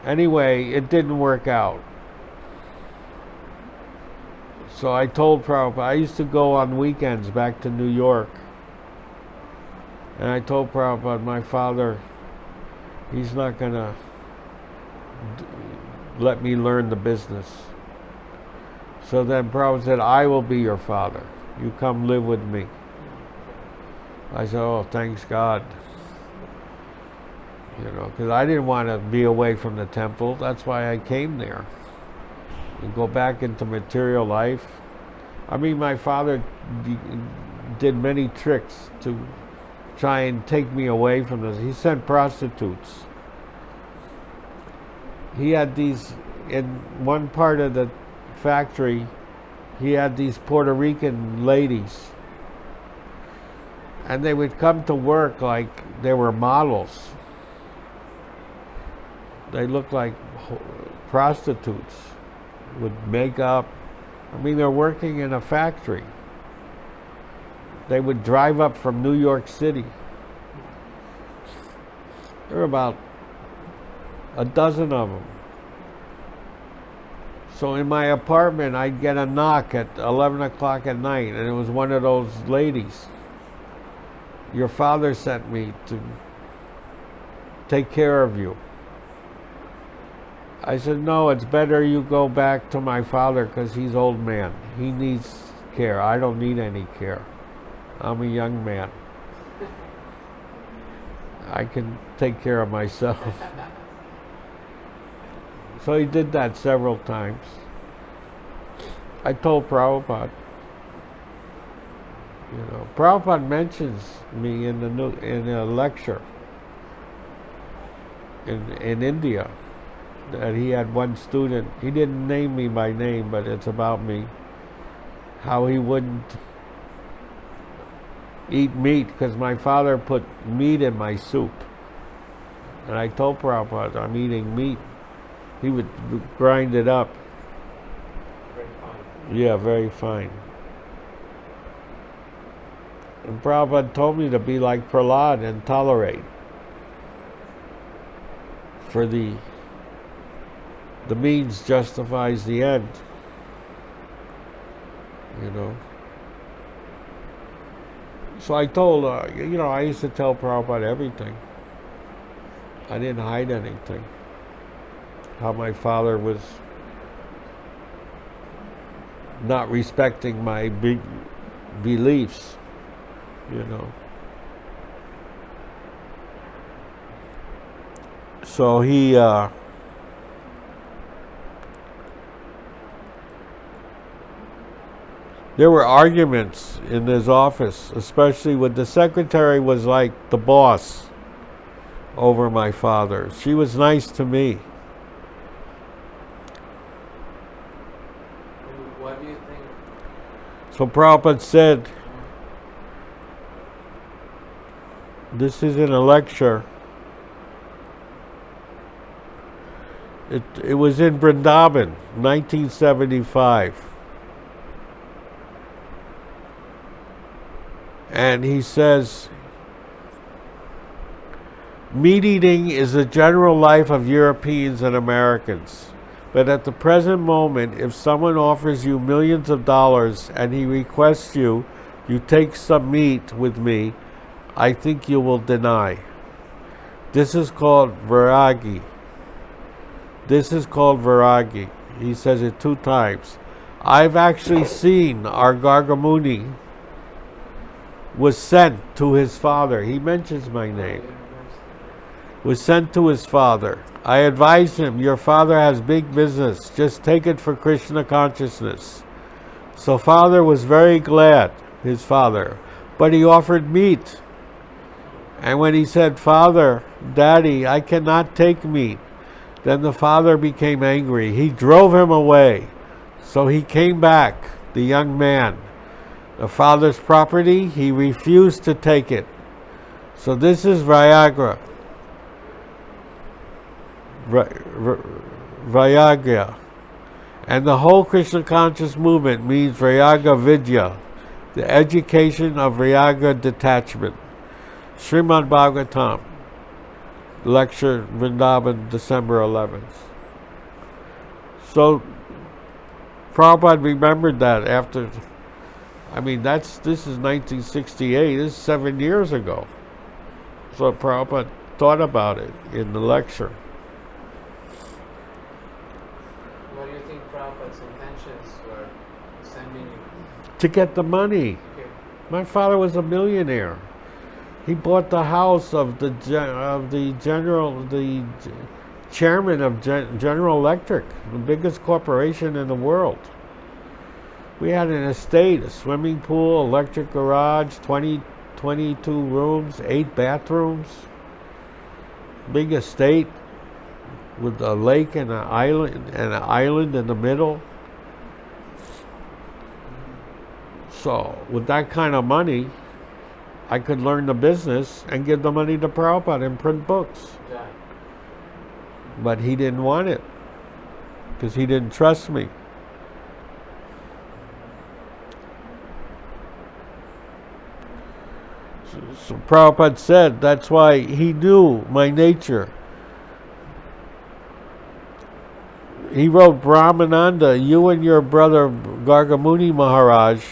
Anyway, it didn't work out. So I told Prabhupada, I used to go on weekends back to New York. And I told Prabhupada, my father, he's not going to let me learn the business. So then Prabhupada said, I will be your father. You come live with me. I said, oh, thanks God. You know, because I didn't want to be away from the temple. That's why I came there. And go back into material life. I mean, my father did many tricks to try and take me away from this. He sent prostitutes. He had these, in one part of the factory, he had these Puerto Rican ladies. And they would come to work like they were models. They looked like prostitutes with makeup. I mean, they're working in a factory. They would drive up from New York City. There were about a dozen of them. So in my apartment, I'd get a knock at 11 o'clock at night, and it was one of those ladies. Your father sent me to take care of you. I said, no, it's better you go back to my father because he's old man. He needs care. I don't need any care. I'm a young man. I can take care of myself. So he did that several times. I told Prabhupada. You know, Prabhupada mentions me in a lecture in India. That he had one student, he didn't name me by name, but it's about me. how he wouldn't eat meat because my father put meat in my soup. And I told Prabhupada, I'm eating meat. He would grind it up. Very fine. Yeah, very fine. And Prabhupada told me to be like Prahlad and tolerate. For the means justifies the end. You know. So I told, I used to tell Prabhupada everything. I didn't hide anything. How my father was not respecting my big beliefs, you know. So he there were arguments in his office, especially when the secretary was like the boss over my father. She was nice to me. What do you think? So Prabhupada said, this is in a lecture. It was in Vrindavan, 1975. And he says, meat eating is the general life of Europeans and Americans. But at the present moment, if someone offers you millions of dollars and he requests you take some meat with me, I think you will deny. This is called viragi. This is called viragi. He says it 2 times. I've actually seen our Gargamuni was sent to his father. He mentions my name. Was sent to his father. I advised him, your father has big business. Just take it for Krishna consciousness. So father was very glad, his father. But he offered meat. And when he said, Father, Daddy, I cannot take meat, then the father became angry. He drove him away. So he came back, the young man. The father's property, he refused to take it. So this is Viagra. Vairagya. And the whole Krishna conscious movement means Vairagya Vidya, the education of Vairagya detachment. Srimad Bhagavatam, lecture Vrindavan, December 11th. So Prabhupada remembered that after, this is 1968, this is 7 years ago. So Prabhupada thought about it in the lecture. What do you think Prabhupada's intentions were sending you? To get the money. Okay. My father was a millionaire. He bought the house of the chairman of General Electric, the biggest corporation in the world. We had an estate, a swimming pool, electric garage, 22 rooms, 8 bathrooms. Big estate with a lake and an island in the middle. So with that kind of money, I could learn the business and give the money to Prabhupada and print books. Yeah. But he didn't want it because he didn't trust me. So Prabhupada said that's why he knew my nature. He wrote, Brahmananda, you and your brother Gargamuni Maharaj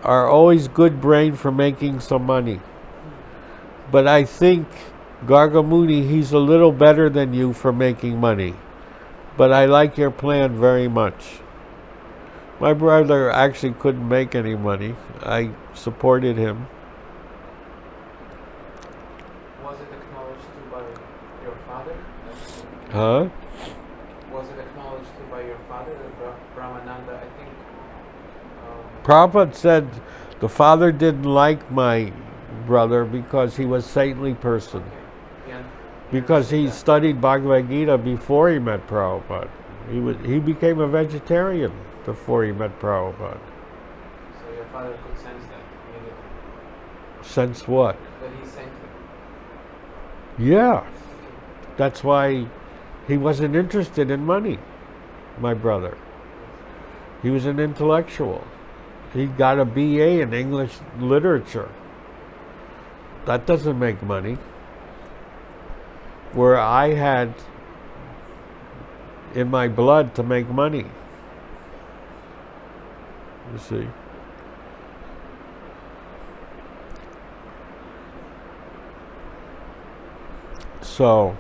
are always good brain for making some money. But I think Gargamuni, he's a little better than you for making money. But I like your plan very much. My brother actually couldn't make any money. I supported him. Was it acknowledged too by your father? Huh? Was it acknowledged too by your father, Brahmananda? I think. Prabhupada said the father didn't like my brother because he was a saintly person. Okay. Yeah. Because he studied Bhagavad Gita before he met Prabhupada. He became a vegetarian before he met Prabhupada. father could sense that immediately. Sense what? That he sent you. Yeah. That's why he wasn't interested in money, my brother. He was an intellectual. He got a BA in English literature. That doesn't make money. Where I had in my blood to make money. You see. So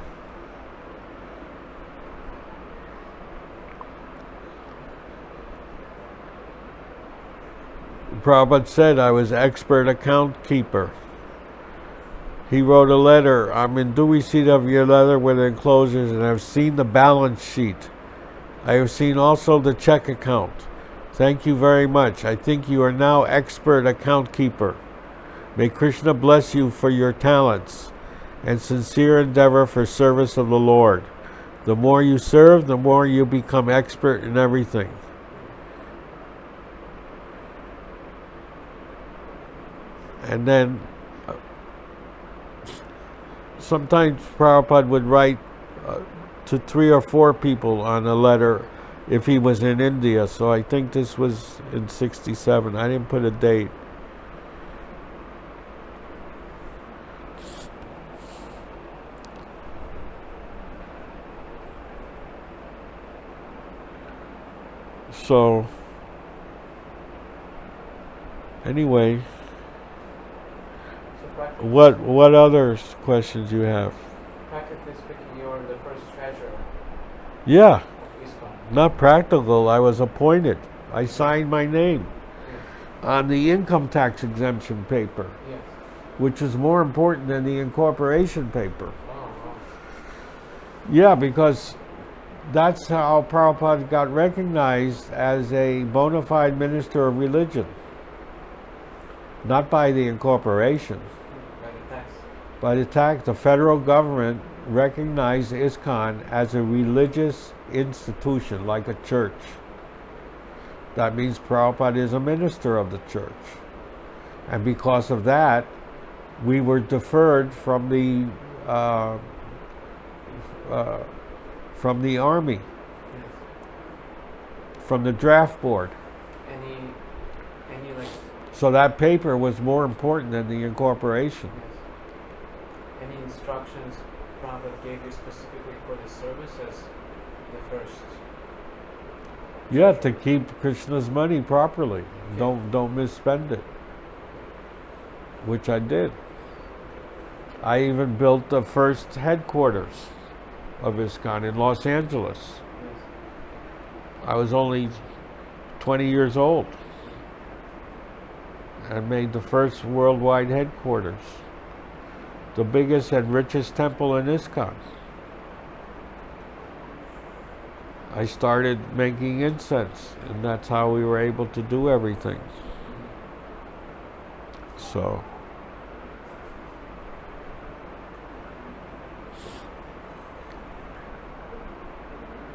Prabhupada said I was expert account keeper. He wrote a letter, I'm in due receipt of your letter with enclosures and have seen the balance sheet. I have seen also the check account. Thank you very much. I think you are now expert account keeper. May Krishna bless you for your talents and sincere endeavor for service of the Lord. The more you serve, the more you become expert in everything. And then sometimes Prabhupada would write to 3 or 4 people on a letter if he was in India. So I think this was in 67. I didn't put a date. So anyway, what other questions you have? Practically speaking, you are the first treasurer. Yeah, Of ISKCON. not practical. I was appointed. I signed my name on the income tax exemption paper, Yes. which is more important than the incorporation paper. Oh. Yeah, because that's how Prabhupada got recognized as a bona fide minister of religion. Not by the incorporation. By the tax. By the tax, the federal government recognized ISKCON as a religious institution, like a church. That means Prabhupada is a minister of the church. And because of that, we were deferred from the army, Yes. from the draft board. Any like So that paper was more important than the incorporation. yes. Any instructions Prabhupada gave you specifically for the service as the first? Yeah, to keep Krishna's money properly. Okay. Don't misspend it. Which I did. I even built the first headquarters of ISKCON in Los Angeles. Yes. I was only 20 years old and made the first worldwide headquarters. The biggest and richest temple in ISKCON. I started making incense, and that's how we were able to do everything. So,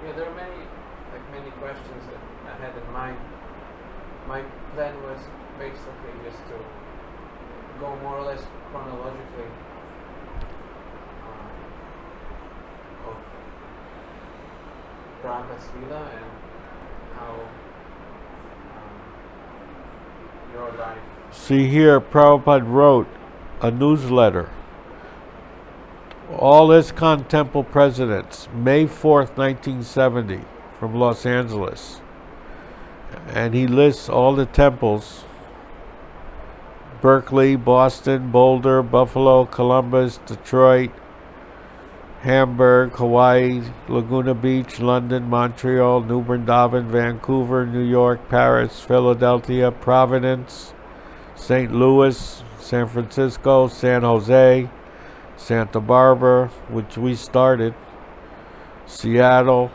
Yeah, there are many questions that I had in mind. My plan was basically just to go more or less chronologically of Prabhupada's Leela and how your life. see here, Prabhupada wrote a newsletter. All ISKCON temple presidents, May 4th, 1970, from Los Angeles. And he lists all the temples: Berkeley, Boston, Boulder, Buffalo, Columbus, Detroit, Hamburg, Hawaii, Laguna Beach, London, Montreal, New Vrindavan, Vancouver, New York, Paris, Philadelphia, Providence, St. Louis, San Francisco, San Jose, Santa Barbara, which we started, Seattle,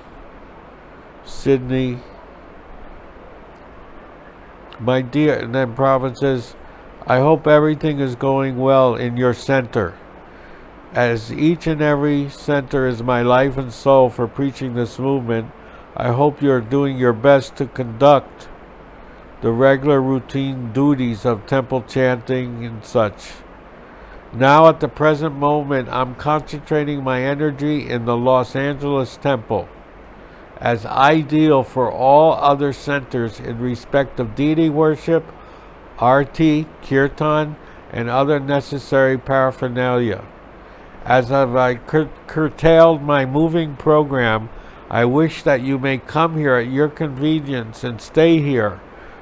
Sydney. My dear, and then Prabhupada says, I hope everything is going well in your center. As each and every center is my life and soul for preaching this movement, I hope you're doing your best to conduct the regular routine duties of temple chanting and such. Now at the present moment, I'm concentrating my energy in the Los Angeles temple as ideal for all other centers in respect of deity worship, arti, kirtan, and other necessary paraphernalia. As I curtailed my moving program, I wish that you may come here at your convenience and stay here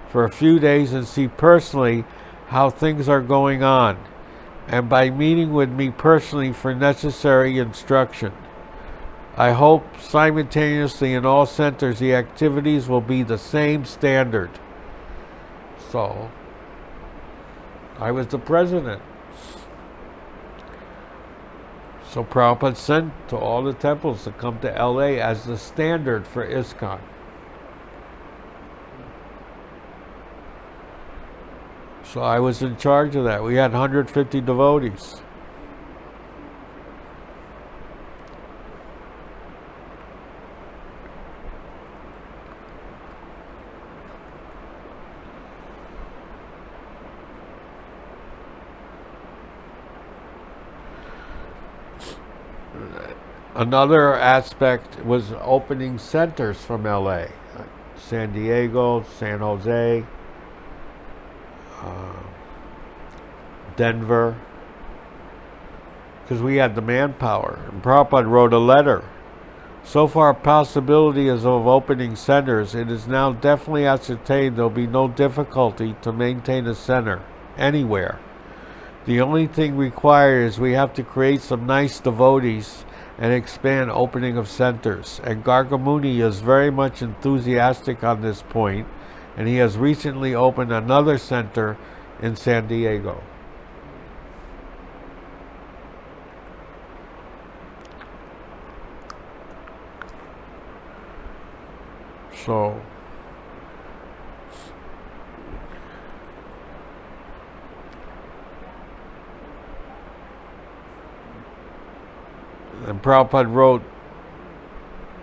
for a few days and see personally how things are going on, and by meeting with me personally for necessary instruction. I hope simultaneously in all centers the activities will be the same standard. So, I was the president. So Prabhupada sent to all the temples to come to LA as the standard for ISKCON. So I was in charge of that. We had 150 devotees. Another aspect was opening centers from LA. San Diego, San Jose, Denver, because we had the manpower. And Prabhupada wrote a letter. So far, possibility is of opening centers. It is now definitely ascertained there will be no difficulty to maintain a center anywhere. The only thing required is we have to create some nice devotees and expand opening of centers. And Gargamuni is very much enthusiastic on this point, and he has recently opened another center in San Diego. So, and Prabhupada wrote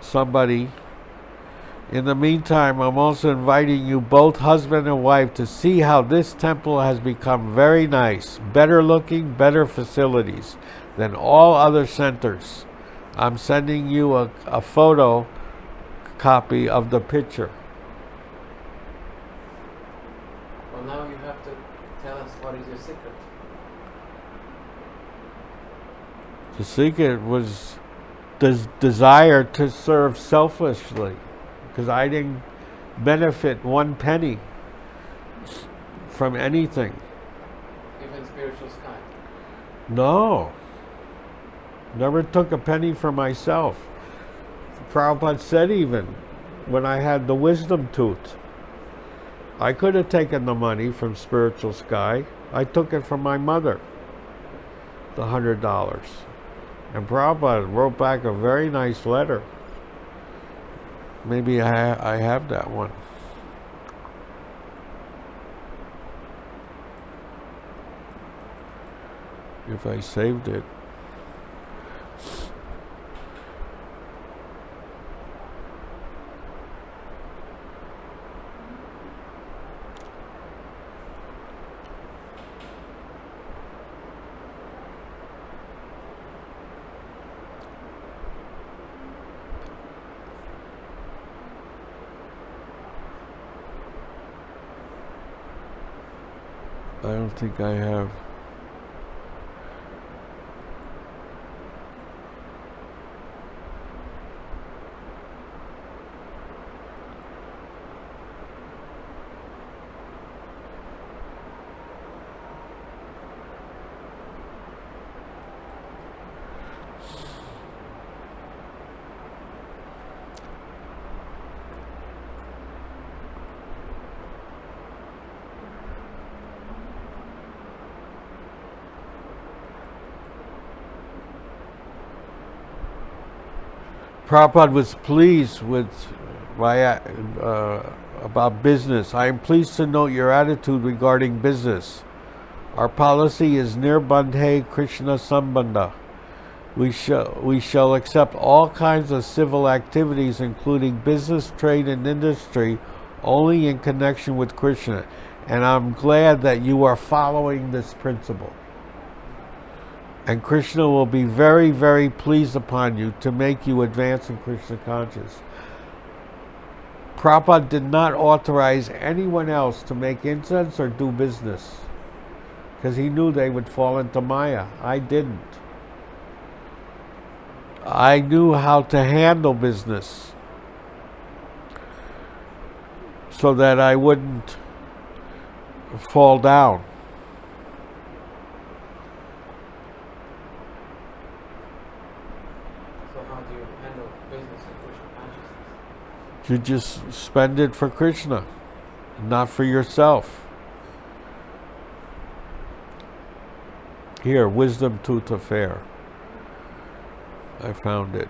somebody, in the meantime, I'm also inviting you both husband and wife to see how this temple has become very nice, better looking, better facilities than all other centers. I'm sending you a photo copy of the picture. Well, now you have to tell us what is your secret. The secret was the desire to serve selflessly, because I didn't benefit one penny from anything. Even spiritual sky. No. Never took a penny for myself. Prabhupada said even when I had the wisdom tooth, I could have taken the money from spiritual sky. I took it from my mother, the $100. And Prabhupada wrote back a very nice letter. Maybe I have that one. If I saved it. I don't think I have. Prabhupada was pleased with my about business. I am pleased to note your attitude regarding business. Our policy is Nirbandhe Krishna Sambandha. We shall accept all kinds of civil activities, including business, trade, and industry, only in connection with Krishna. And I'm glad that you are following this principle. And Krishna will be very, very pleased upon you to make you advance in Krishna consciousness. Prabhupada did not authorize anyone else to make incense or do business because he knew they would fall into Maya. I didn't. I knew how to handle business so that I wouldn't fall down. So how do you handle business in Krishna consciousness? You just spend it for Krishna, not for yourself. Here, Wisdom Tooth Affair. I found it.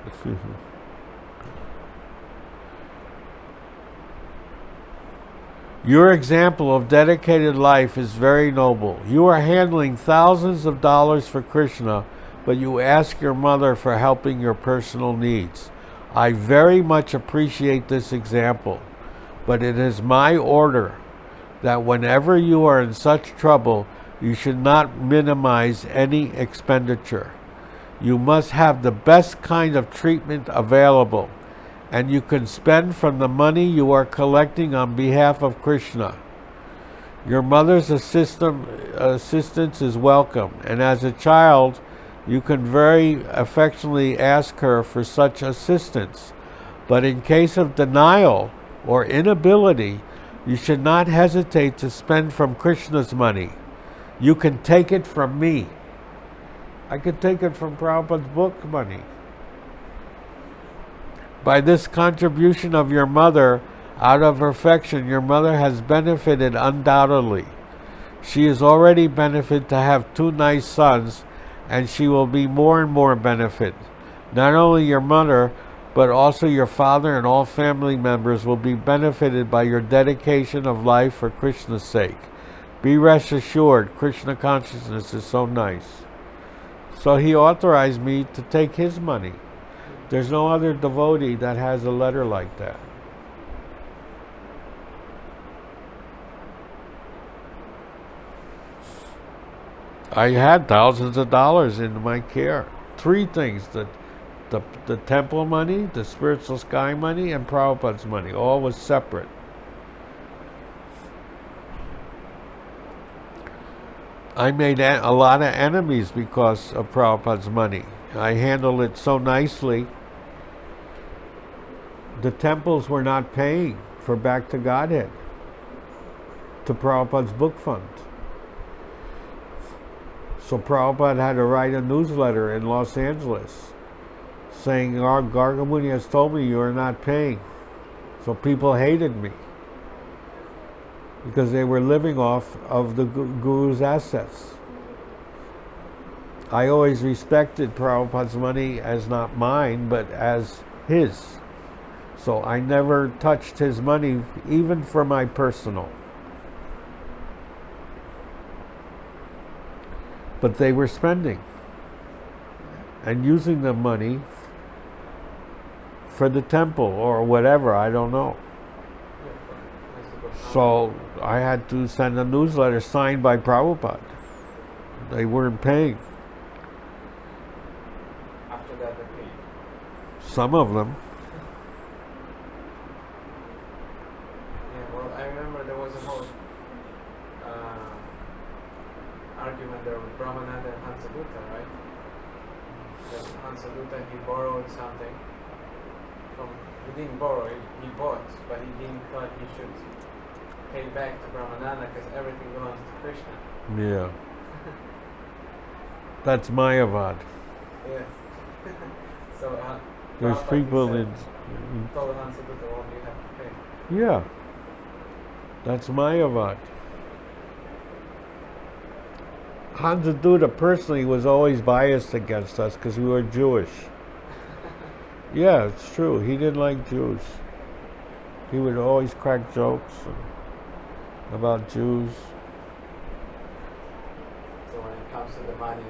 Your example of dedicated life is very noble. You are handling thousands of dollars for Krishna, but you ask your mother for helping your personal needs. I very much appreciate this example, but it is my order that whenever you are in such trouble, you should not minimize any expenditure. You must have the best kind of treatment available, and you can spend from the money you are collecting on behalf of Krishna. Your mother's assistance is welcome, and as a child, you can very affectionately ask her for such assistance. But in case of denial or inability, you should not hesitate to spend from Krishna's money. You can take it from me. I could take it from Prabhupada's book money. By this contribution of your mother, out of affection, your mother has benefited undoubtedly. She has already benefited to have 2 nice sons, and she will be more and more benefit. Not only your mother, but also your father and all family members will be benefited by your dedication of life for Krishna's sake. Be rest assured, Krishna consciousness is so nice. So he authorized me to take his money. There's no other devotee that has a letter like that. I had thousands of dollars in my care. 3 things, the temple money, the spiritual sky money, and Prabhupada's money. All was separate. I made a lot of enemies because of Prabhupada's money. I handled it so nicely. The temples were not paying for Back to Godhead, to Prabhupada's book fund. So Prabhupada had to write a newsletter in Los Angeles saying, our Gargamuni has told me you are not paying. So people hated me because they were living off of the Guru's assets. I always respected Prabhupada's money as not mine, but as his. So I never touched his money, even for my personal. But they were spending and using the money for the temple or whatever, I don't know. So I had to send a newsletter signed by Prabhupada. They weren't paying. After that, they paid. Some of them. Yeah, well, I remember there was a whole argument there with Brahmananda and Hansadutta, right? That Hansadutta, he borrowed something from, he didn't borrow it, he bought, but he didn't thought he should pay back to Brahmananda because everything belongs to Krishna. Yeah. That's Mayavad. Yes. So There's Prabhupada, people he in. told Hansadutta, well, you have to pay. Yeah. That's Mayavad. Hansadutta personally was always biased against us because we were Jewish. Yeah, it's true. He didn't like Jews. He would always crack jokes about Jews. So when it comes to the money,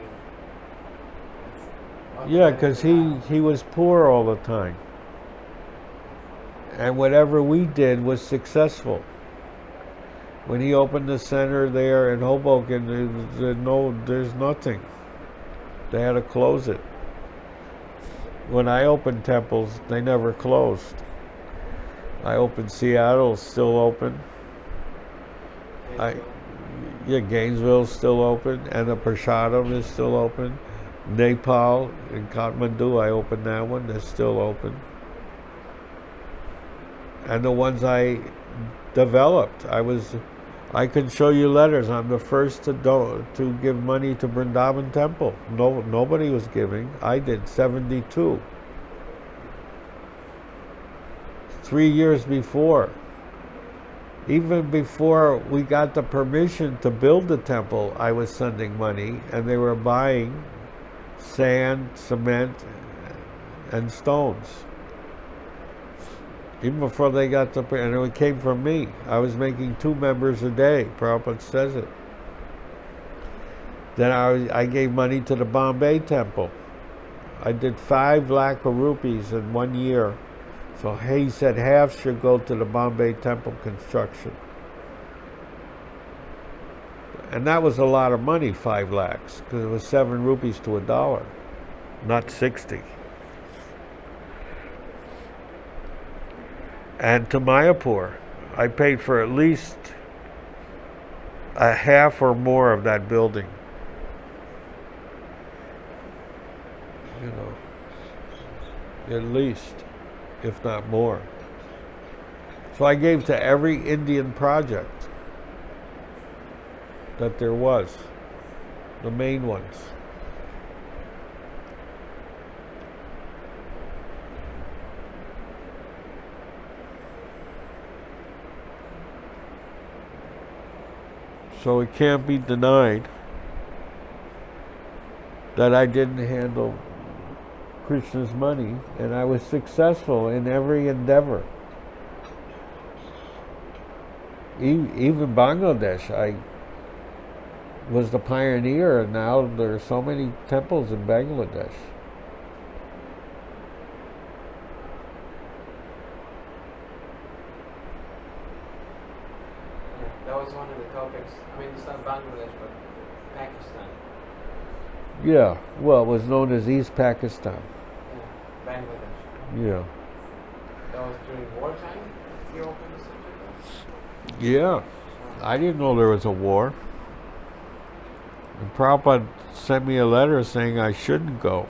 Yeah, because he was poor all the time. And whatever we did was successful. When he opened the center there in Hoboken, there's nothing. They had to close it. When I opened temples, they never closed. I opened Seattle, still open. Gainesville's still open, and the Prasadam is still open. Nepal in Kathmandu, I opened that one. They're still open. And the ones I developed, I can show you letters. I'm the first to give money to Vrindavan Temple. Nobody was giving. I did 72. 3 years before. Even before we got the permission to build the temple, I was sending money, and they were buying sand, cement, and stones. Even before they got the, and it came from me. I was making 2 members a day. Prabhupada says it. Then I gave money to the Bombay temple. I did 5 lakh rupees in 1 year. So he said half should go to the Bombay temple construction. And that was a lot of money, 5 lakhs, because it was 7 rupees to $1, not 60. And to Mayapur, I paid for at least a half or more of that building. You know, at least, if not more. So I gave to every Indian project that there was, the main ones. So it can't be denied that I didn't handle Krishna's money, and I was successful in every endeavor. Even Bangladesh, I was the pioneer, and now there are so many temples in Bangladesh. That was one of the topics. I mean, it's not Bangladesh, but Pakistan. Yeah, well, it was known as East Pakistan. Yeah, Bangladesh. Yeah. That was during wartime? You opened the subject? Yeah. I didn't know there was a war. And Prabhupada sent me a letter saying I shouldn't go.